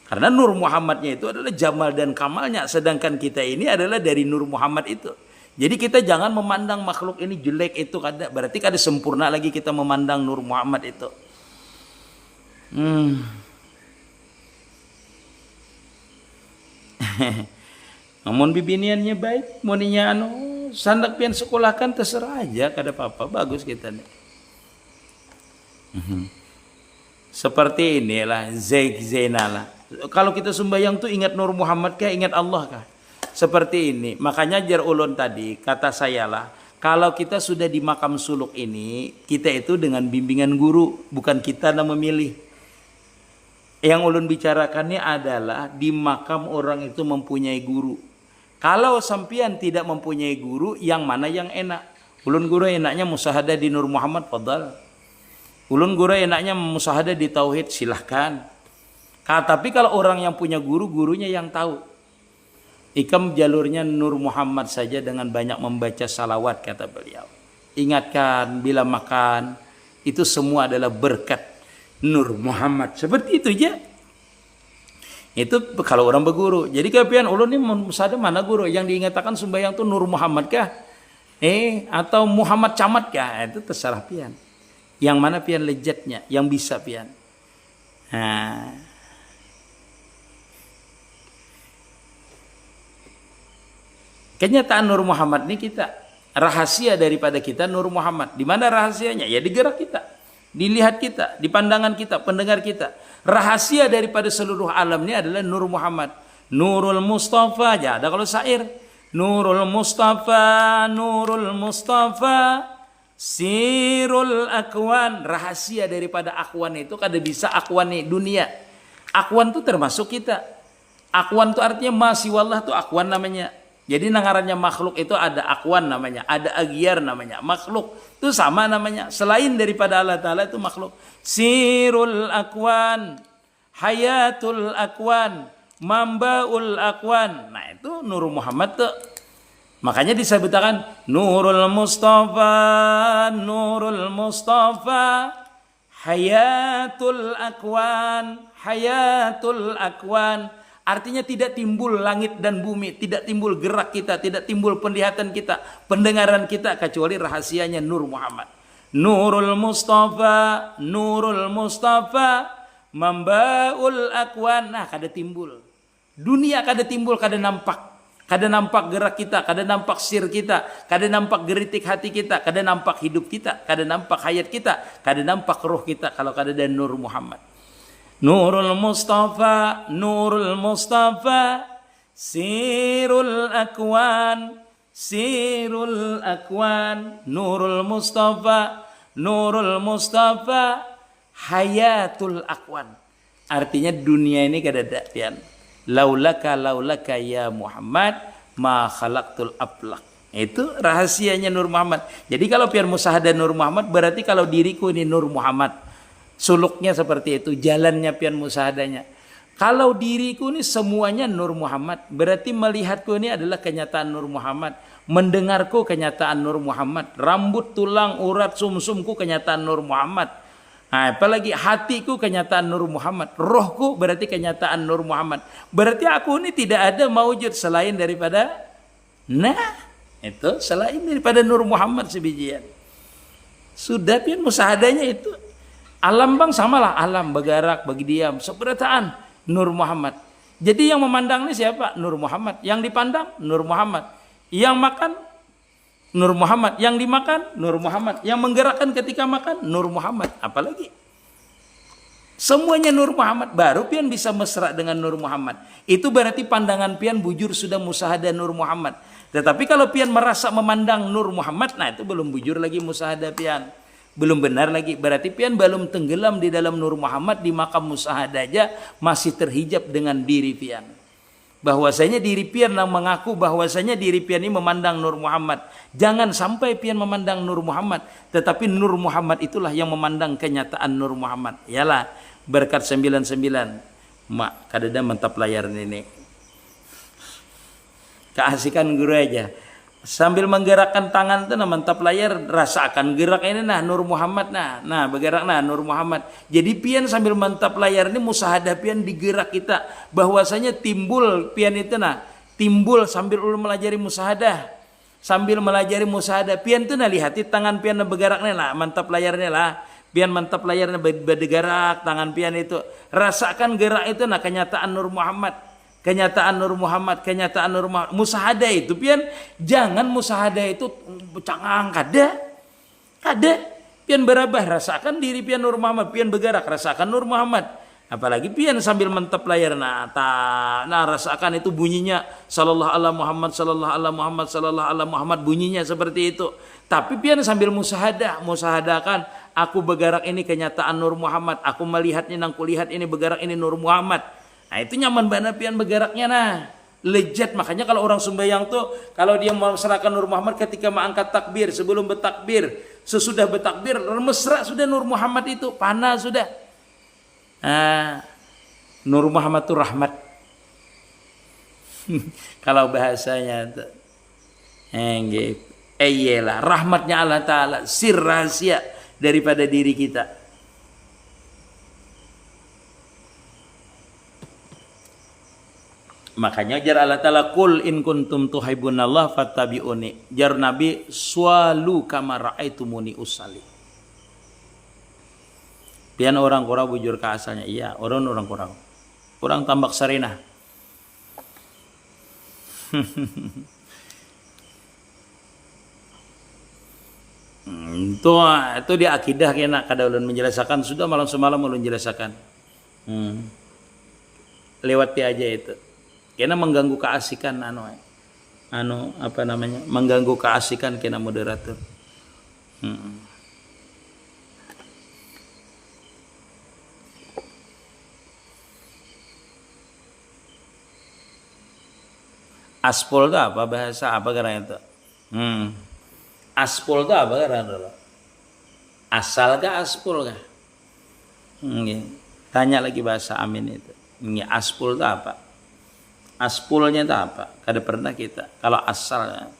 Speaker 1: Karena Nur Muhammadnya itu adalah jamal dan kamalnya, sedangkan kita ini adalah dari Nur Muhammad itu. Jadi kita jangan memandang makhluk ini jelek itu kada, berarti kada sempurna lagi kita memandang Nur Muhammad itu. Namun bibiniannya baik, moninya sandak pian sekolahkan terserah aja, kada apa-apa, bagus kita nih. Seperti inilah Zainala. Kalau kita sembahyang tuh ingat Nur Muhammad kah, ingat Allah kah? Seperti ini. Makanya jar ulun tadi, kata saya lah, kalau kita sudah di makam suluk ini, kita itu dengan bimbingan guru, bukan kita yang memilih. Yang ulun bicarakannya adalah di makam orang itu mempunyai guru. Kalau sampian tidak mempunyai guru, yang mana yang enak? Ulun guru enaknya musahadah di Nur Muhammad, fadal. Ulun guru enaknya musahadah di Tauhid, silahkan. Tapi kalau orang yang punya guru, gurunya yang tahu. Ikam jalurnya Nur Muhammad saja dengan banyak membaca salawat, kata beliau. Ingatkan bila makan, itu semua adalah berkat Nur Muhammad. Seperti itu aja. Itu kalau orang berguru. Jadi kepian ulun ini musada mana guru yang diingatkan sembahyang itu Nur Muhammad kah? Atau Muhammad Camat kah? Itu terserah pian. Yang mana pian lejatnya, yang bisa pian. Nah, kenyataan Nur Muhammad ini kita, rahasia daripada kita Nur Muhammad. Di mana rahasianya? Ya di gerak kita, dilihat kita, di pandangan kita, pendengar kita. Rahasia daripada seluruh alam ini adalah Nur Muhammad. Nurul Mustafa, ya ada kalau syair. Nurul Mustafa, Nurul Mustafa, Sirul Akwan. Rahasia daripada akwan itu kada bisa akwan nih dunia. Akwan itu termasuk kita. Akwan itu artinya masih wallah tuh akwan namanya. Jadi nangarannya makhluk itu ada akwan namanya, ada agyar namanya. Makhluk itu sama namanya. Selain daripada Allah Ta'ala itu makhluk. Sirul akwan, hayatul akwan, mambaul akwan. Nah itu Nur Muhammad tuh. Makanya disebutkan Nurul Mustafa, Nurul Mustafa, hayatul akwan, hayatul akwan. Artinya tidak timbul langit dan bumi, tidak timbul gerak kita, tidak timbul penglihatan kita, pendengaran kita, kecuali rahasianya Nur Muhammad. Nurul Mustafa, Nurul Mustafa, Mambaul Akwan. Nah, kada timbul. Dunia kada timbul, kada nampak. Kada nampak gerak kita, kada nampak sir kita, kada nampak geritik hati kita, kada nampak hidup kita, kada nampak hayat kita, kada nampak roh kita kalau kada ada Nur Muhammad. Nurul Mustafa, Nurul Mustafa, Sirul Akwan, Sirul Akwan, Nurul Mustafa, Nurul Mustafa, Hayatul Akwan. Artinya dunia ini kada ada pian. Laulaka ya Muhammad ma khalaqtul aflaq. Itu rahasianya Nur Muhammad. Jadi kalau pian musahadah Nur Muhammad, berarti kalau diriku ini Nur Muhammad. Suluknya seperti itu, jalannya pian musahadanya. Kalau diriku ini semuanya Nur Muhammad, berarti melihatku ini adalah kenyataan Nur Muhammad. Mendengarku kenyataan Nur Muhammad. Rambut, tulang, urat, sumsumku kenyataan Nur Muhammad. Nah, apalagi hatiku kenyataan Nur Muhammad. Rohku berarti kenyataan Nur Muhammad. Berarti aku ini tidak ada maujud selain daripada itu selain daripada Nur Muhammad sebijian. Sudah pian musahadanya itu. Alam bang samalah, alam bergerak, bagi diam, seberataan Nur Muhammad. Jadi yang memandang ini siapa? Nur Muhammad. Yang dipandang Nur Muhammad. Yang makan Nur Muhammad, yang dimakan Nur Muhammad, yang menggerakkan ketika makan Nur Muhammad. Apalagi semuanya Nur Muhammad, baru pian bisa mesra dengan Nur Muhammad. Itu berarti pandangan pian bujur sudah musahadah Nur Muhammad. Tetapi kalau pian merasa memandang Nur Muhammad, nah itu belum bujur lagi musahadah pian, belum benar lagi. Berarti pian belum tenggelam di dalam Nur Muhammad, di makam musahadah aja masih terhijab dengan diri pian. Bahwasanya diri pian yang mengaku bahwasanya diri pian ini memandang Nur Muhammad. Jangan sampai pian memandang Nur Muhammad, tetapi Nur Muhammad itulah yang memandang kenyataan Nur Muhammad. Yalah, berkat 99. Mak, kadada mentap layar ini. Keasikan guru aja. Sambil menggerakkan tangan itu nah mentap layar, rasakan gerak ini nah Nur Muhammad nah bergerak nah Nur Muhammad. Jadi pian sambil mentap layar ini musahadah pian digerak kita, bahwasanya timbul pian itu nah timbul sambil ulun melajari musahadah, sambil melajari musahadah pian itu nah lihati tangan pian bergeraknya lah mentap layarnya lah, pian mentap layarnya bergerak tangan pian itu, rasakan gerak itu nah kenyataan Nur Muhammad. Kenyataan Nur Muhammad, kenyataan Nur Muhammad. Musahadah itu pian, jangan musahadah itu cangang kada pian berabah, rasakan diri pian Nur Muhammad, pian bergerak, rasakan Nur Muhammad. Apalagi pian sambil mentep layar nah rasakan itu bunyinya sallallahu ala Muhammad, sallallahu ala Muhammad, sallallahu ala Muhammad, bunyinya seperti itu. Tapi pian sambil musahadahkan aku bergerak ini kenyataan Nur Muhammad, aku melihatnya nang kulihat ini bergerak ini Nur Muhammad. Nah itu nyaman banget pian bergeraknya nah. Lejat, makanya kalau orang sembahyang tuh kalau dia memasrahkan Nur Muhammad ketika mengangkat takbir, sebelum bertakbir, sesudah bertakbir, mesra sudah Nur Muhammad itu, panas sudah. Nur Muhammad itu rahmat. Kalau bahasanya tuh. Iyalah rahmatnya Allah Ta'ala, sir rahasia daripada diri kita. Makanya jar Allah Ta'ala kul in kuntum tuhibbunallah fattabi'uni. Jar Nabi swalu kama ra'aitumuni usalli. Pian orang Qura bujur ke asalnya. Iya, orang Qura. Orang Tambak Sarinah. Itu di akidah kena kada ulun menjelaskan, sudah malam semalam ulun jelaskan. Lewat dia aja itu. Kena mengganggu keasikan mengganggu keasikan kena moderator. Aspol itu apa bahasa apa karena itu? Aspol itu apa karena itu? Asal kah aspol kah? Tanya lagi bahasa Amin itu. Aspol itu apa? Aspulnya itu apa? Kada pernah kita. Kalau asalnya.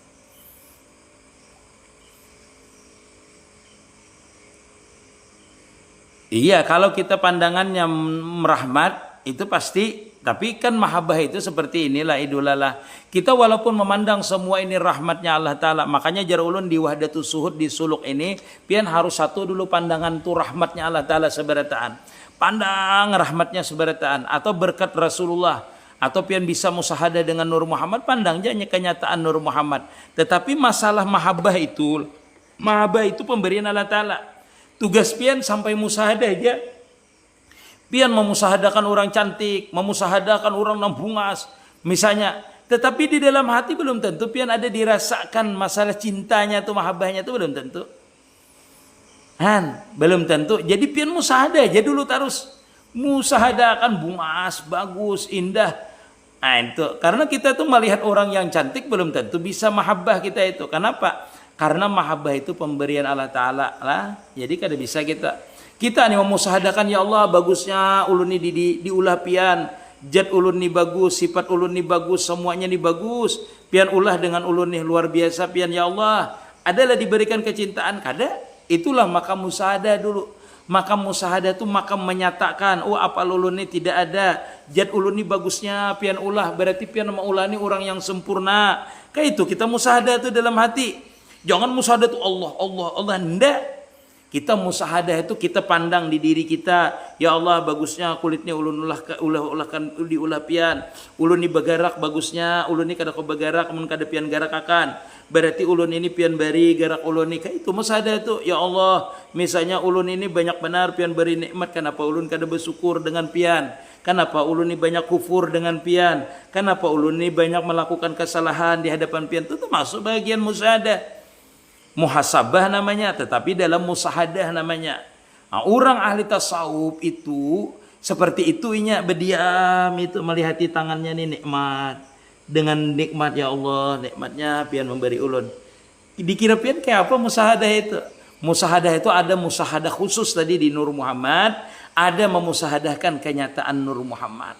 Speaker 1: Iya, kalau kita pandangannya merahmat, itu pasti. Tapi kan mahabbah itu seperti inilah idolalah. Kita walaupun memandang semua ini rahmatnya Allah Ta'ala. Makanya jar ulun di wahdatus suhud di suluk ini. Pian harus satu dulu pandangan tuh rahmatnya Allah Ta'ala seberataan. Pandang rahmatnya seberataan. Atau berkat Rasulullah. Atau pian bisa musahadah dengan Nur Muhammad. Pandang aja kenyataan Nur Muhammad. Tetapi masalah mahabbah itu. Mahabbah itu pemberian Allah Ta'ala. Tugas pian sampai musahadah aja. Pian memusahadakan orang cantik, memusahadakan orang nambungas, misalnya. Tetapi di dalam hati belum tentu pian ada dirasakan masalah cintanya tuh, mahabbahnya tuh belum tentu. Belum tentu. Jadi pian musahadah aja dulu terus. Musahadakan bungas, bagus, indah. Itu. Karena kita tuh melihat orang yang cantik belum tentu bisa mahabbah kita itu. Kenapa? Karena mahabbah itu pemberian Allah Ta'ala lah. Jadi kada bisa kita nih memusahadakan, ya Allah bagusnya ulun nih diulah pian, jad ulun nih bagus, sifat ulun nih bagus, semuanya nih bagus, pian ulah dengan ulun nih luar biasa pian, ya Allah adalah diberikan kecintaan kada. Itulah makam musahadah dulu. Makam musahadah itu makam menyatakan, oh apa ulun nih tidak ada, jad ulun nih bagusnya pian ulah, berarti pian maulah nih orang yang sempurna. Kayak itu kita musahadah itu dalam hati. Jangan musahadah itu Allah ndak. Kita musahadah itu kita pandang di diri kita, ya Allah bagusnya kulitnya ulun ulahkan diulah pian, ulun ni bagarak bagusnya, ulun ni kada ko bagarak mun kada pian garak akan. Berarti ulun ini pian bari garak ulun ni. Kayak itu musahadah itu, ya Allah misalnya ulun ini banyak benar pian beri nikmat, kenapa ulun kada bersyukur dengan pian? Kenapa ulun ni banyak kufur dengan pian? Kenapa ulun ni banyak melakukan kesalahan di hadapan pian? Itu termasuk bagian musahadah. Muhasabah namanya, tetapi dalam musahadah namanya. Nah, orang ahli tasawuf itu seperti itu inya berdiam itu melihati tangannya nih nikmat. Dengan nikmat, ya Allah nikmatnya pian memberi ulun. Dikira pian kayak apa musahadah itu? Musahadah itu ada musahadah khusus tadi di Nur Muhammad, ada memusahadahkan kenyataan Nur Muhammad.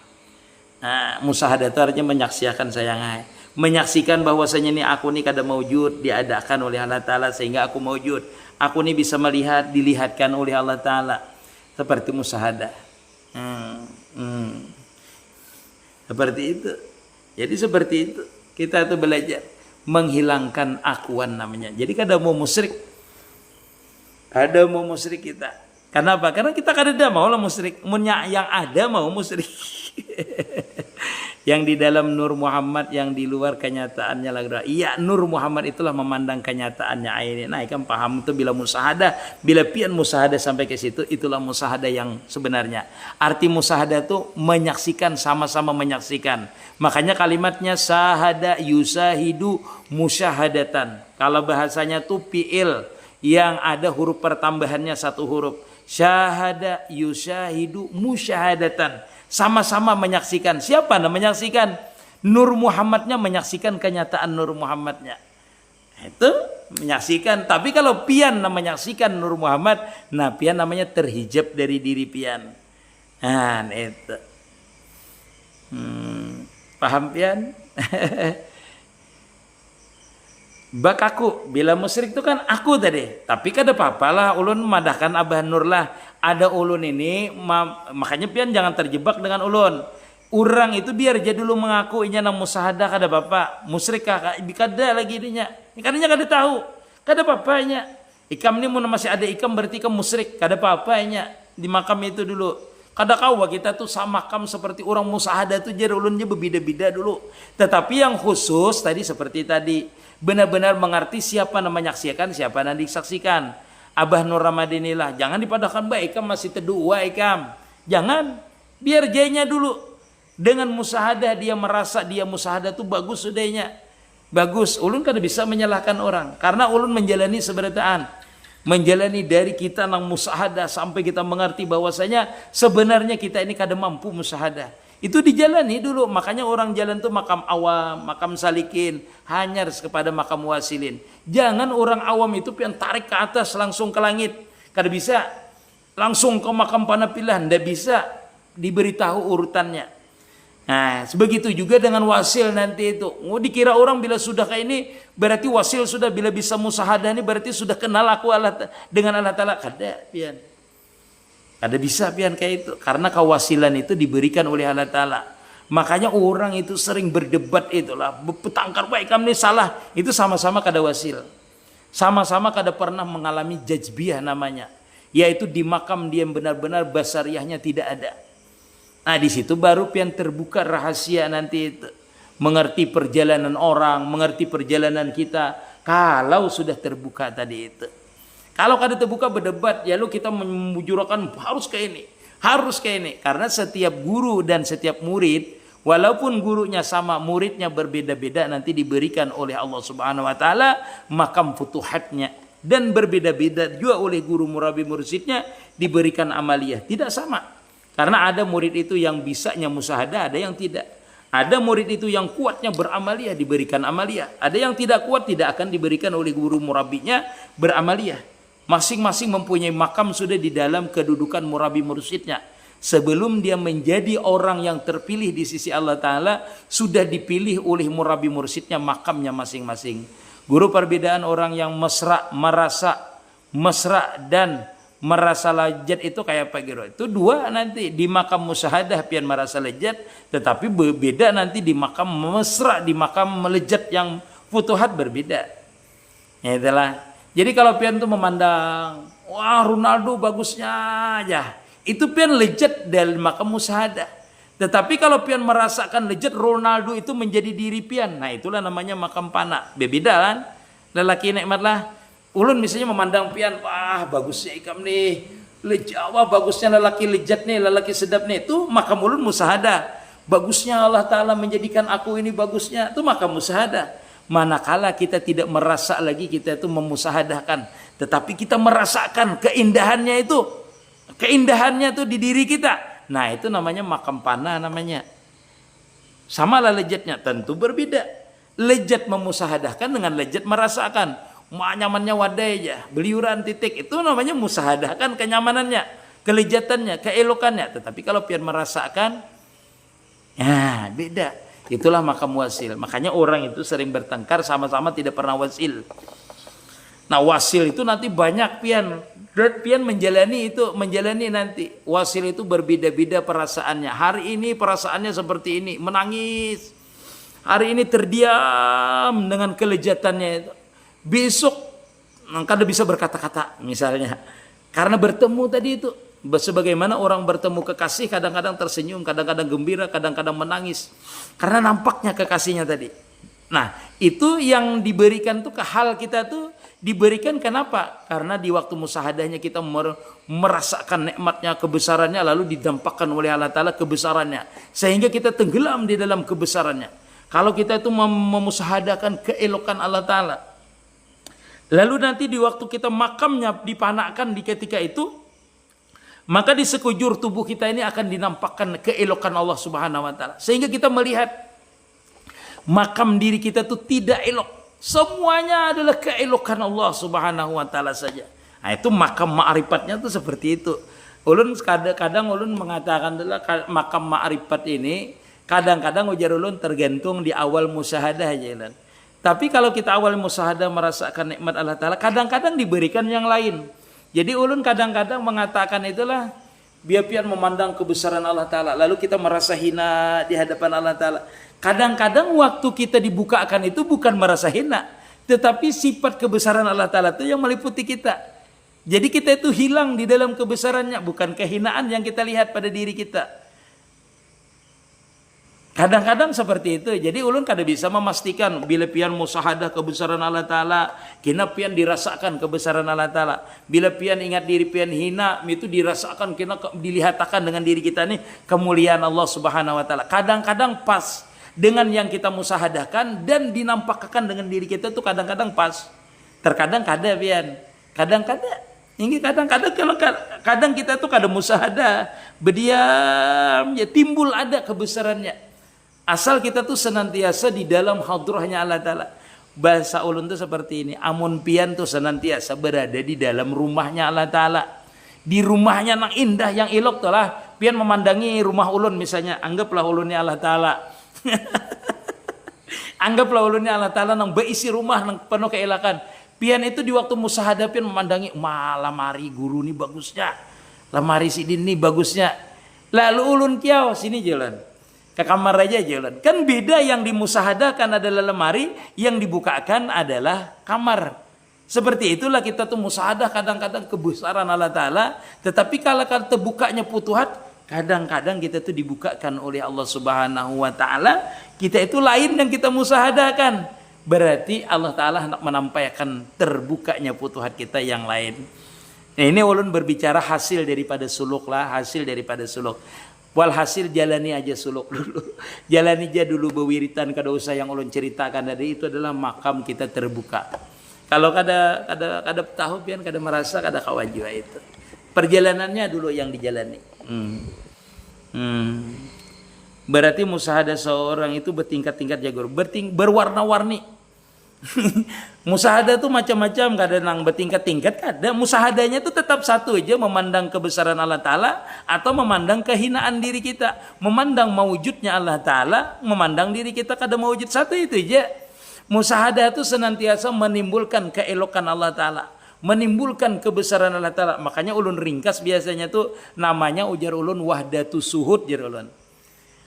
Speaker 1: Nah, musahadah itu artinya menyaksikan sayangai. Menyaksikan bahwasanya ini aku nih kada maujud, diadakan oleh Allah Ta'ala sehingga aku maujud. Aku nih bisa melihat, dilihatkan oleh Allah Ta'ala. Seperti musahadah. Seperti itu. Jadi seperti itu. Kita tuh belajar menghilangkan akuan namanya. Jadi kada mau musyrik. Kada mau musyrik kita. Kenapa? Karena kita kada mau lah musyrik. Yang ada mau musyrik. Yang di dalam Nur Muhammad, yang di luar kenyataannya lagi. Iya, Nur Muhammad itulah memandang kenyataannya ini. Nah, ikan paham itu bila musahadah, bila pian musahadah sampai ke situ, itulah musahadah yang sebenarnya. Arti musahadah itu menyaksikan, sama-sama menyaksikan. Makanya kalimatnya sahada yusahidu musyahadatan. Kalau bahasanya tuh fi'il yang ada huruf pertambahannya satu huruf. Syahada yusahidu musyahadatan. Sama-sama menyaksikan. Siapa yang menyaksikan? Nur Muhammadnya menyaksikan kenyataan Nur Muhammadnya. Itu menyaksikan. Tapi kalau pian menyaksikan Nur Muhammad, nah pian namanya terhijab dari diri pian. Nah itu. Paham pian? Bak aku, bila musyrik itu kan aku tadi. Tapi kada apa-apalah ulun memadahkan Abah Nur lah. Ada ulun ini, makanya pian jangan terjebak dengan ulun. Orang itu biar aja dulu mengaku inya nang musahadah kada apa-apa. Musyrik kada lagi dinya. Karena kada tahu. Kada apa-apa inya. Ikam ni mun masih ada ikam berarti ikam musyrik. Kada apa-apa inya di makam itu dulu. Kada kawa kita tuh sama makam seperti orang musahadah tuh jar ulunnya berbeda-beda dulu. Tetapi yang khusus tadi seperti tadi, benar-benar mengerti siapa yang menyaksikan, siapa yang disaksikan. Abah Nur Ramadhanilah, jangan dipadahkan baik ikam masih terdua ikam. Jangan, biar jadinya dulu. Dengan musahadah dia merasa dia musahadah tuh bagus sudahnya. Bagus, ulun kada bisa menyalahkan orang karena ulun menjalani seberataan. Menjalani dari kita nang musahadah sampai kita mengerti bahwasanya sebenarnya kita ini kada mampu musahadah. Itu dijalani dulu, makanya orang jalan tuh makam awam, makam salikin, hanya kepada makam wasilin. Jangan orang awam itu pian tarik ke atas langsung ke langit. Kada bisa langsung ke makam panapilah, ndak bisa diberitahu urutannya. Nah, sebegitu juga dengan wasil nanti itu. Mau dikira orang bila sudah kayak ini berarti wasil sudah, bila bisa musahadah ini berarti sudah kenal aku Allah dengan Allah Ta'ala. Kada pian. Ada bisa pian kayak itu karena kewasilan itu diberikan oleh Allah Ta'ala. Makanya orang itu sering berdebat itulah, petangkar baik kami salah, itu sama-sama kada wasil. Sama-sama kada pernah mengalami jazbiyah namanya, yaitu di makam dia benar-benar basariahnya tidak ada. Nah di situ baru pian terbuka rahasia nanti itu. Mengerti perjalanan orang, mengerti perjalanan kita kalau sudah terbuka tadi itu. Kalau kada terbuka berdebat, ya lu kita memujurkan harus kayak ini, harus kayak ini. Karena setiap guru dan setiap murid, walaupun gurunya sama, muridnya berbeda-beda, nanti diberikan oleh Allah Subhanahu Wa Taala makam futuhatnya, dan berbeda-beda juga oleh guru murabi mursidnya diberikan amaliyah, tidak sama. Karena ada murid itu yang bisanya musyahadah, ada yang tidak. Ada murid itu yang kuatnya beramaliyah diberikan amaliyah, ada yang tidak kuat tidak akan diberikan oleh guru murabinya beramaliyah. Masing-masing mempunyai makam sudah di dalam kedudukan murabi mursyidnya. Sebelum dia menjadi orang yang terpilih di sisi Allah Ta'ala, sudah dipilih oleh murabi mursyidnya makamnya masing-masing. Guru perbedaan orang yang merasa mesra dan merasa lezat itu kayak apa gitu. Itu dua nanti di makam musyahadah pian merasa lezat, tetapi berbeda nanti di makam mesra, di makam melejat yang futuhat berbeda. Ya itulah. Jadi kalau pian tuh memandang, wah Ronaldo bagusnya aja, itu pian lejat dari makam musyahadah. Tetapi kalau pian merasakan lejat Ronaldo itu menjadi diri pian, nah itulah namanya makam pana. Berbeda kan? Lelaki nikmat lah. Ulun misalnya memandang pian, wah bagusnya ikam nih, lejat, wah bagusnya lelaki lejat nih, lelaki sedap nih, itu makam ulun musyahadah. Bagusnya Allah Ta'ala menjadikan aku ini bagusnya, itu makam musyahadah. Manakala kita tidak merasa lagi kita itu memusahadahkan, tetapi kita merasakan keindahannya itu di diri kita. Nah itu namanya makam panah namanya. Sama lah lejatnya, tentu berbeda. Lejat memusahadahkan dengan lejat merasakan. Nyamannya wadai aja, beliuran titik, itu namanya musahadahkan kenyamanannya, kelejatannya, keelokannya. Tetapi kalau pian merasakan, ya beda. Itulah makam wasil. Makanya orang itu sering bertengkar sama-sama tidak pernah wasil. Nah wasil itu nanti banyak pian menjalani nanti. Wasil itu berbeda-beda perasaannya. Hari ini perasaannya seperti ini, menangis. Hari ini terdiam dengan kelejatannya itu. Besok kada bisa berkata-kata misalnya. Karena bertemu tadi itu. Sebagaimana orang bertemu kekasih kadang-kadang tersenyum, kadang-kadang gembira, kadang-kadang menangis. Karena nampaknya kekasihnya tadi. Nah itu yang diberikan tuh ke hal kita tuh diberikan kenapa? Karena di waktu musahadahnya kita merasakan nikmatnya, kebesarannya, lalu didampakkan oleh Allah Ta'ala kebesarannya. Sehingga kita tenggelam di dalam kebesarannya. Kalau kita itu memusahadahkan keelokan Allah Ta'ala. Lalu nanti di waktu kita makamnya dipanakkan di ketika itu, maka di sekujur tubuh kita ini akan dinampakkan keelokan Allah Subhanahu Wa Ta'ala. Sehingga kita melihat makam diri kita itu tidak elok. Semuanya adalah keelokan Allah Subhanahu Wa Ta'ala saja. Nah itu makam ma'rifatnya itu seperti itu. Ulun kadang ulun mengatakan adalah makam ma'rifat ini kadang-kadang ujar ulun tergantung di awal musyahadah aja. Tapi kalau kita awal musyahadah merasakan nikmat Allah Ta'ala, kadang-kadang diberikan yang lain. Jadi ulun kadang-kadang mengatakan itulah biar pian memandang kebesaran Allah Ta'ala, lalu kita merasa hina di hadapan Allah Ta'ala. Kadang-kadang waktu kita dibukakan itu bukan merasa hina, tetapi sifat kebesaran Allah Ta'ala itu yang meliputi kita. Jadi kita itu hilang di dalam kebesarannya, bukan kehinaan yang kita lihat pada diri kita. Kadang-kadang seperti itu. Jadi ulun kada bisa memastikan bila pian musyahadah kebesaran Allah Ta'ala, kena pian dirasakan kebesaran Allah Ta'ala. Bila pian ingat diri pian hina, itu dirasakan, kena dilihatakan dengan diri kita nih kemuliaan Allah Subhanahu Wa Ta'ala. Kadang-kadang pas dengan yang kita musahadahkan dan dinampakkan dengan diri kita itu kadang-kadang pas. Terkadang kada pian, kadang-kadang. Ini kadang kita tuh kada musahadah, berdiam, ya timbul ada kebesarannya. Asal kita tuh senantiasa di dalam hadrahnya Allah Ta'ala. Bahasa ulun tuh seperti ini. Amun pian tuh senantiasa berada di dalam rumahnya Allah Ta'ala. Di rumahnya yang indah, yang elok tuh lah. Pian memandangi rumah ulun misalnya. Anggaplah ulunnya Allah Ta'ala. Anggaplah ulunnya Allah Ta'ala yang berisi rumah yang penuh keelakan. Pian itu di waktu musahadah pian memandangi, malam hari guru ini bagusnya. lemari sidin nih bagusnya. Lalu ulun kiau sini jalan. Ke kamar aja jalan. Kan beda, yang dimusahadakan adalah lemari, yang dibukakan adalah kamar. Seperti itulah kita tuh musahadah kadang-kadang kebesaran Allah Ta'ala. Tetapi kalau terbukanya Futuhat, kadang-kadang kita tuh dibukakan oleh Allah Subhanahu wa Ta'ala. Kita itu lain yang kita musahadahkan. Berarti Allah Ta'ala hendak menampaikan terbukanya Futuhat kita yang lain. Nah, ini ulun berbicara hasil daripada suluk lah, hasil daripada suluk. Walhasil jalani aja suluk dulu. Jalani aja dulu bewiritan, kada usah yang ulun ceritakan tadi, itu adalah makam kita terbuka. Kalau kada tahu pian, kada merasa, kada kawan juga itu. Perjalanannya dulu yang dijalani. Berarti musahadah seorang itu bertingkat-tingkat jagur, berwarna-warni. Musahadah tuh macam-macam, kadang nang bertingkat-tingkat, kadang musahadahnya itu tetap satu aja, memandang kebesaran Allah Ta'ala atau memandang kehinaan diri kita, memandang mawujudnya Allah Ta'ala, memandang diri kita kada mawujud, satu itu aja. Musahadah itu senantiasa menimbulkan keelokan Allah Ta'ala, menimbulkan kebesaran Allah Ta'ala. Makanya ulun ringkas biasanya tuh namanya ujar ulun wahdatus suhud, jar ulun.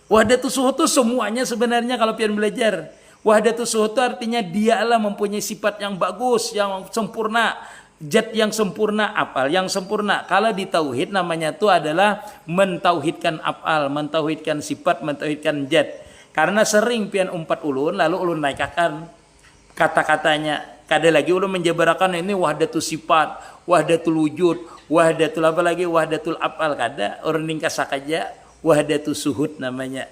Speaker 1: Wahdatus suhud itu semuanya sebenarnya kalau pian belajar. Wahdatus suhud itu artinya dialah mempunyai sifat yang bagus, yang sempurna, zat yang sempurna, afal yang sempurna. Kalau di tauhid namanya itu adalah mentauhidkan afal, mentauhidkan sifat, mentauhidkan zat. Karena sering pian umpat ulun, lalu ulun naikkan kata-katanya. Kada lagi ulun menjabarakan ini wahdatul sifat, wahdatul wujud, wahdatul apa lagi, wahdatul afal, kada. Orang ringkas saja wahdatul suhud namanya.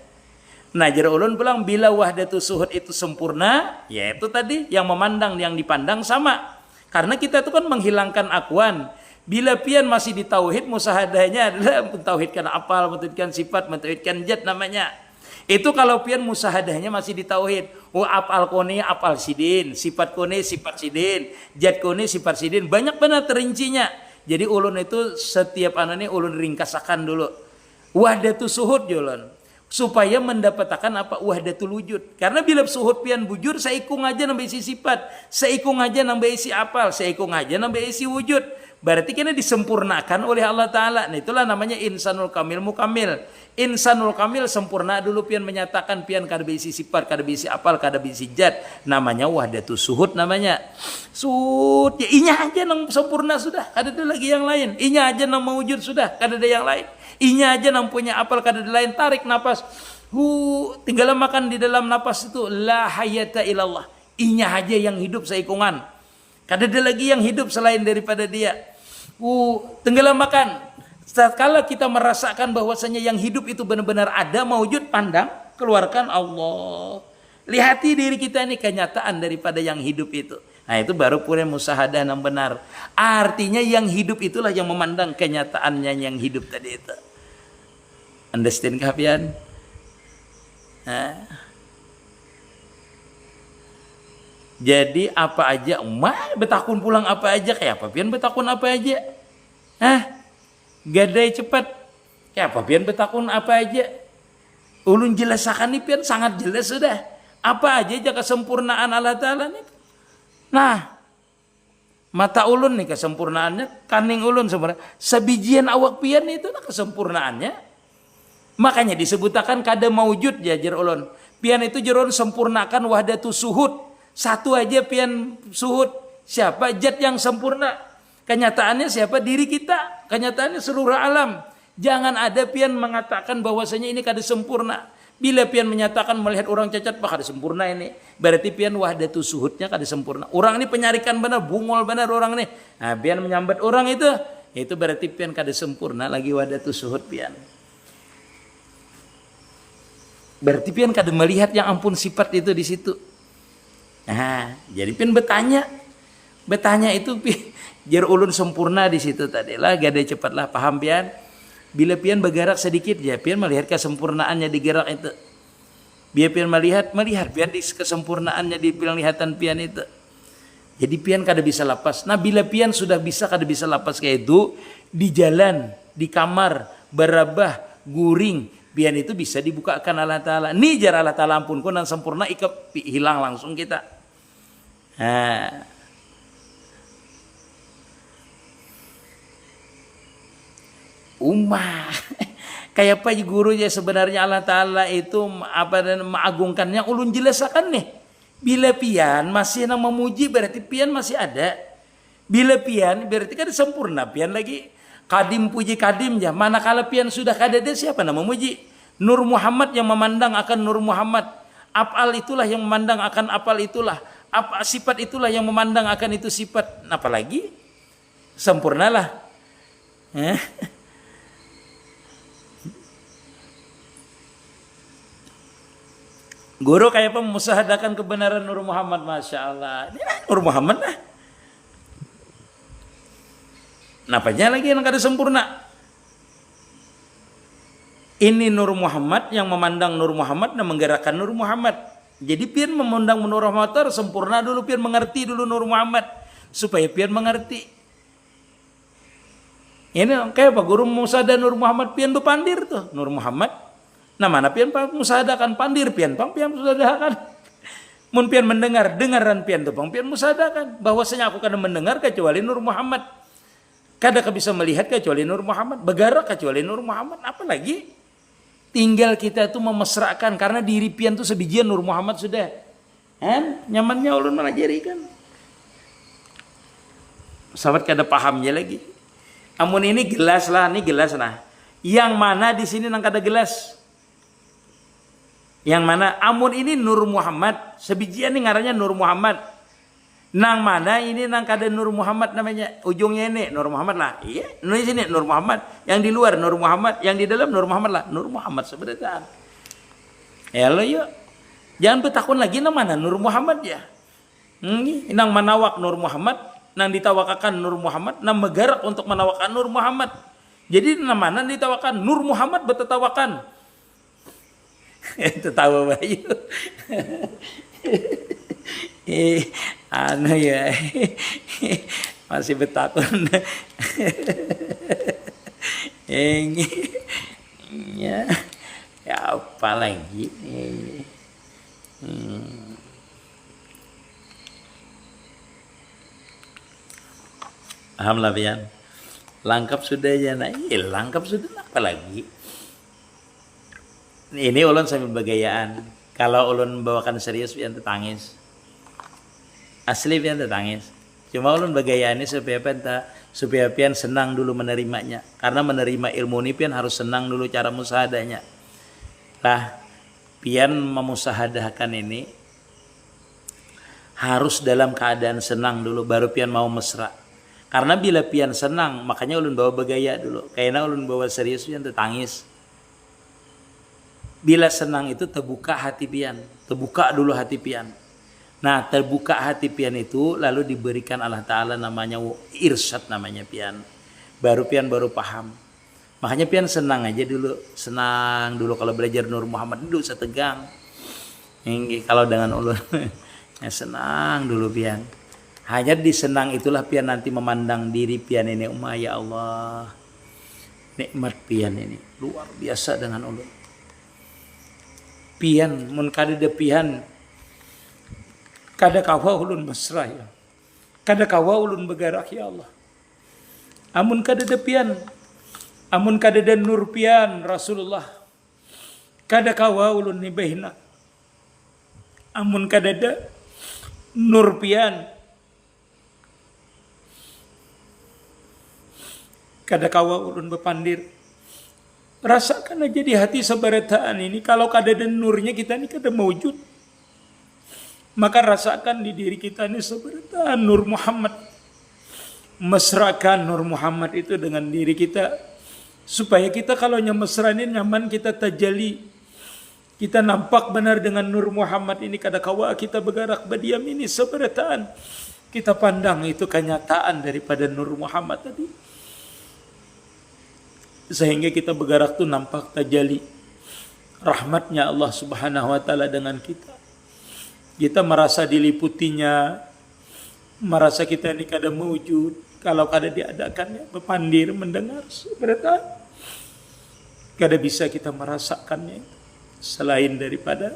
Speaker 1: Nah, jar ulun bilang bila wahdatul suhud itu sempurna, ya itu tadi yang memandang, yang dipandang sama. Karena kita itu kan menghilangkan akuan. Bila pian masih di tauhid, musahadahnya adalah mentauhidkan afal, mentauhidkan sifat, mentauhidkan zat namanya. Itu kalau pian musahadahnya masih di tauhid. Afal kone afal sidin, sifat kone sifat sidin, zat kone sifat sidin, banyak benar terincinya. Jadi ulun itu setiap ini ulun ringkasakan dulu. Wahdatul suhud ulun, supaya mendapatkan apa wahdatul wujud. Karena bila suhud pian bujur, seikung aja nambah isi sifat, seikung aja nambah isi afal, seikung aja nambah isi wujud. Berarti kena disempurnakan oleh Allah Ta'ala. Nah, itulah namanya insanul kamil mukamil. Insanul kamil sempurna dulu pian menyatakan pian kada bisi sifat, kada bisi apal, kada bisi zat. Namanya wahdatus suhud namanya. Suhud ya inya aja nang sempurna sudah, kada ada lagi yang lain. Inya aja nang mewujud sudah, kada ada yang lain. Inya aja nang punya apal, kada ada lain. Tarik napas. Tinggal makan di dalam napas itu la hayata illallah. Inya aja yang hidup seikungan. Kada ada lagi yang hidup selain daripada dia. Tenggelam makan. Setelah kita merasakan bahwasanya yang hidup itu benar-benar ada, mawujud, pandang, keluarkan Allah. Lihati diri kita ini kenyataan daripada yang hidup itu. Nah, itu baru pura musahadah yang benar. Artinya yang hidup itulah yang memandang kenyataannya yang hidup tadi itu. Understand kah pian? Jadi apa aja, betakun pulang apa aja, kayak apa pian betakun apa aja. Gadai cepat. Kayak apa pian betakun apa aja. Ulun jelasakan nih pian sangat jelas sudah. Apa aja kesempurnaan Allah Ta'ala nih. Nah, mata ulun nih kesempurnaannya, kaning ulun sebenarnya. Sebijian awak pian itu nah kesempurnaannya. Makanya disebutakan kada mawujud ya jar ulun. Pian itu jar ulun sempurnakan wahdatus suhud. Satu aja pian suhud. Siapa? Zat yang sempurna. Kenyataannya siapa? Diri kita. Kenyataannya seluruh alam. Jangan ada pian mengatakan bahwasanya ini kada sempurna. Bila pian menyatakan melihat orang cacat, pak kada sempurna ini. Berarti pian wahdatus suhudnya kada sempurna. Orang ini penyarikan benar, bungol benar orang ini. Nah, pian menyambat orang itu berarti pian kada sempurna lagi wahdatus suhud pian. Berarti pian kada melihat yang ampun sifat itu di situ. Nah, jadi pian bertanya itu jar ulun sempurna di situ tadi lah, gade cepatlah paham pian. Bila pian bergerak sedikit ya pian melihat kesempurnaannya di gerak itu. Biar pian melihat pian di kesempurnaannya di penglihatan pian itu. Jadi pian kada bisa lepas. Nah, bila pian sudah bisa kada bisa lepas kayak itu, di jalan, di kamar, berabah, guring, pian itu bisa dibukakan Allah Ta'ala. Nih jar Allah Ta'ala ampunku dan sempurna hilang langsung kita. ummah. Kayak apa gurunya sebenarnya Allah Ta'ala itu dan mengagungkannya ulun jelasakan nih. Bila pian masih nang memuji berarti pian masih ada. Bila pian berarti kan sempurna pian lagi. Kadim puji kadim ya. Manakala pian sudah kadada siapa nama memuji? Nur Muhammad yang memandang akan Nur Muhammad. Af'al itulah yang memandang akan af'al itulah. Sifat itulah yang memandang akan itu sifat. Apalagi sempurnalah. Guru kayak apa memusahadakan kebenaran Nur Muhammad, Masya Allah. Ini Nur Muhammad lah. Napanya lagi yang kada sempurna. Ini Nur Muhammad yang memandang Nur Muhammad dan menggerakkan Nur Muhammad. Jadi pian memandang Nur Muhammad sempurna dulu, pian mengerti dulu Nur Muhammad supaya pian mengerti. Ini kayak apa guru musada Nur Muhammad pian berpandir tuh Nur Muhammad. Nah mana pian musadakan pandir pian musadakan. Mun pian mendengar dengaran pian tuh pian musadakan bahwasanya aku kada mendengar kecuali Nur Muhammad. Kada bisa melihat kecuali Nur Muhammad, bergerak kecuali Nur Muhammad, apalagi tinggal kita itu memesrakan karena diri pian tuh sebijian Nur Muhammad sudah. Nyamannya ulun melajari kan. Sahabat kada pahamnya lagi. Amun ini gelas lah, ini gelas nah. Yang mana di sini nang kada gelas? Yang mana? Amun ini Nur Muhammad, sebijian nih ngarannya Nur Muhammad. Nang mana ini nang kada Nur Muhammad namanya, ujungnya ini Nur Muhammad lah. Iya, di sini Nur Muhammad, yang di luar Nur Muhammad, yang di dalam Nur Muhammad lah. Nur Muhammad sebenarnya. Ya lo yuk. Jangan bertakun lagi nang mana Nur Muhammad ya. Nang manawak Nur Muhammad, nang ditawakakan Nur Muhammad, nang megarak untuk menawakan Nur Muhammad. Jadi nang mana ditawakan Nur Muhammad betetawakan. Tertawa bayu. Anu ya. Masih bertakun. Ya apa lagi? Alhamdulillah pian. Lengkap sudah ya nak. Lengkap sudah apa lagi? Ini ulun sambil begayaan. Kalau ulun bawakan serius pian tangis. Asli pian tangis. Cuma ulun begayaan ini supaya supaya pian senang dulu menerimanya. Karena menerima ilmu ini pian harus senang dulu cara musahadahnya. Lah pian memusahadahkan ini harus dalam keadaan senang dulu baru pian mau mesra. Karena bila pian senang makanya ulun bawa begaya dulu. Kayaknya ulun bawa serius pian tangis. Bila senang itu terbuka hati pian, terbuka dulu hati pian. Nah terbuka hati pian itu lalu diberikan Allah Ta'ala namanya irsyad namanya pian. Baru pian baru paham. Makanya pian senang aja dulu, senang dulu kalau belajar Nur Muhammad dulu setegang. Kalau dengan ulun ya senang dulu pian. Hanya di senang itulah pian nanti memandang diri pian ini, ya Allah, nikmat pian ini luar biasa dengan ulun. Pian mun kada de pian kada kawa ulun mesra ya. Kada kawa ulun begarak ya Allah. Amun kada de pian, amun kada de nur pian Rasulullah. Kada kawa ulun nibehna. Amun kada de nur pian, kada kawa ulun bepandir. Rasakan aja di hati seberataan ini. Kalau kada ada nurnya kita ini kada mewujud. Maka rasakan di diri kita ini seberataan Nur Muhammad. Mesrakan Nur Muhammad itu dengan diri kita. Supaya kita kalau mesranin nyaman kita tajali. Kita nampak benar dengan Nur Muhammad ini. Kada kawa kita bergerak berdiam ini seberataan. Kita pandang itu kenyataan daripada Nur Muhammad tadi. Sehingga kita bergerak tuh nampak tajali rahmatnya Allah Subhanahu wa Ta'ala dengan kita. Kita merasa diliputinya, merasa kita ini kada mewujud. Kalau kada diadakannya, berpandir, mendengar, berarti kada bisa kita merasakannya selain daripada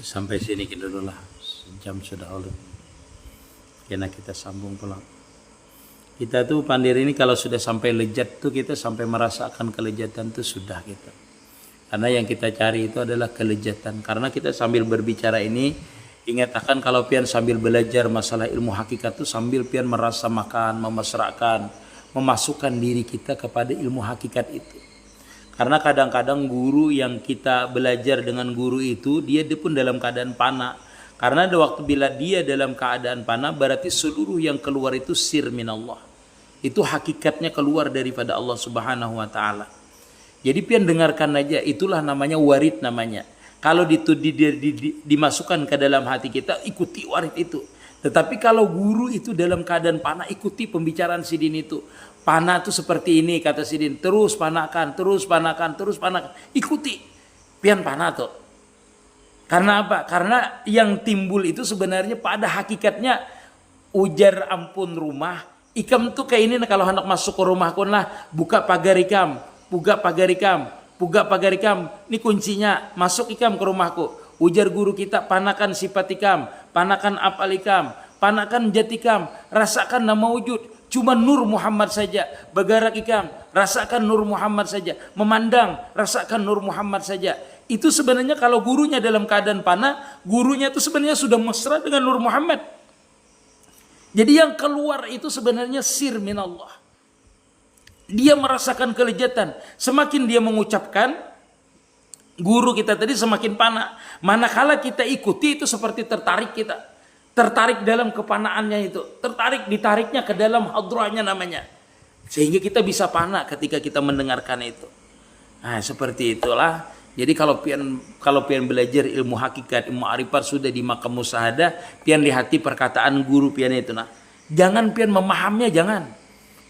Speaker 1: Sampai sini dulu lah, jam sudah ulun. Karena kita sambung pulang. Kita tuh pandir ini kalau sudah sampai lezat tuh kita sampai merasakan kelezatan tuh sudah kita. Karena yang kita cari itu adalah kelezatan. Karena kita sambil berbicara ini ingat akan kalau pian sambil belajar masalah ilmu hakikat tuh sambil pian merasa makan, memasrahkan, memasukkan diri kita kepada ilmu hakikat itu. Karena kadang-kadang guru yang kita belajar dengan guru itu dia pun dalam keadaan fana. Karena ada waktu bila dia dalam keadaan fana berarti seluruh yang keluar itu sir minallah. Itu hakikatnya keluar daripada Allah Subhanahu wa taala. Jadi pian dengarkan aja, itulah namanya warid namanya. Kalau dimasukkan ke dalam hati kita, ikuti warid itu. Tetapi kalau guru itu dalam keadaan panah, ikuti pembicaraan sidin itu. Panah itu seperti ini kata sidin, terus panakan, terus panakan, terus panakan. Ikuti, pian panah tuh. Karena apa? Karena yang timbul itu sebenarnya pada hakikatnya ujar ampun rumah. Ikam tuh kayak ini kalau hendak masuk ke rumah kun lah, buka pagar ikam, buka pagar ikam, buka pagar ikam. Ini kuncinya, masuk ikam ke rumahku. Ujar guru kita, panakan sifat ikam, panakan apal ikam, panakan jatikam, rasakan nama wujud. Cuma Nur Muhammad saja, bergerak ikam, rasakan Nur Muhammad saja, memandang, rasakan Nur Muhammad saja. Itu sebenarnya kalau gurunya dalam keadaan panah, gurunya itu sebenarnya sudah mesra dengan Nur Muhammad. Jadi yang keluar itu sebenarnya sir minallah. Dia merasakan kelezatan. Semakin dia mengucapkan, guru kita tadi semakin panah. Manakala kita ikuti itu seperti tertarik kita. Tertarik dalam kepanaannya itu. Tertarik, ditariknya ke dalam hadrahnya namanya. Sehingga kita bisa panah ketika kita mendengarkan itu. Nah seperti itulah. Jadi kalau pian belajar ilmu hakikat, ilmu arifat sudah di makam musyahadah, pian lihati perkataan guru pian itu nah. Jangan pian memahamnya,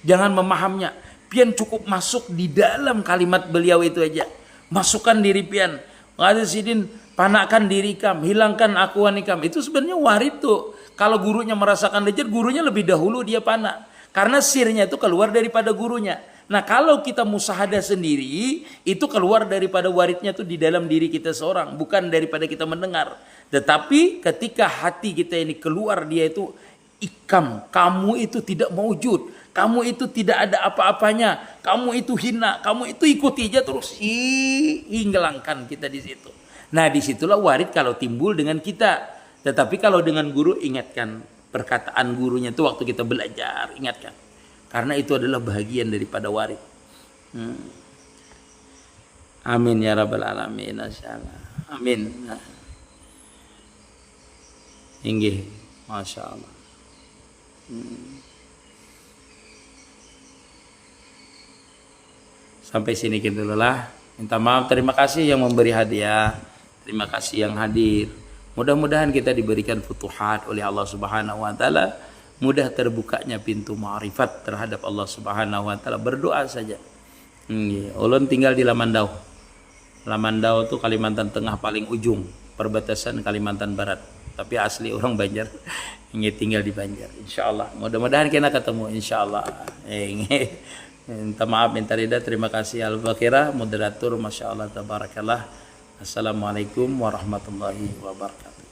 Speaker 1: jangan memahamnya. Pian cukup masuk di dalam kalimat beliau itu aja. Masukkan diri pian. Ada sidin, panakan diri ikam, hilangkan akuan ikam. Itu sebenarnya warid tuh. Kalau gurunya merasakan lezat, gurunya lebih dahulu dia panah. Karena sirnya itu keluar daripada gurunya. Nah kalau kita musahadah sendiri, itu keluar daripada waridnya itu di dalam diri kita seorang. Bukan daripada kita mendengar. Tetapi ketika hati kita ini keluar dia itu, ikam, kamu itu tidak maujud. Kamu itu tidak ada apa-apanya. Kamu itu hina. Kamu itu ikuti aja terus. Hilangkan kita di situ. Nah disitulah warid kalau timbul dengan kita. Tetapi kalau dengan guru ingatkan. Perkataan gurunya itu waktu kita belajar. Ingatkan. Karena itu adalah bahagian daripada warid. Amin ya rabbal alamin. Insyaallah. Amin. Inggih. Masya Allah. Sampai sini dulu lah. Minta maaf, terima kasih yang memberi hadiah. Terima kasih yang hadir. Mudah-mudahan kita diberikan futuhat oleh Allah Subhanahu wa taala. Mudah terbukanya pintu ma'rifat terhadap Allah Subhanahu wa taala. Berdoa saja. Ulun tinggal di Lamandau. Lamandau itu Kalimantan Tengah paling ujung, perbatasan Kalimantan Barat. Tapi asli orang Banjar. Tinggal di Banjar. Insyaallah. Mudah-mudahan kita ketemu insyaallah. Minta maaf, minta ridha. Terima kasih Al-Fakirah, moderator, masya Allah, tabarakallah. Assalamualaikum warahmatullahi wabarakatuh.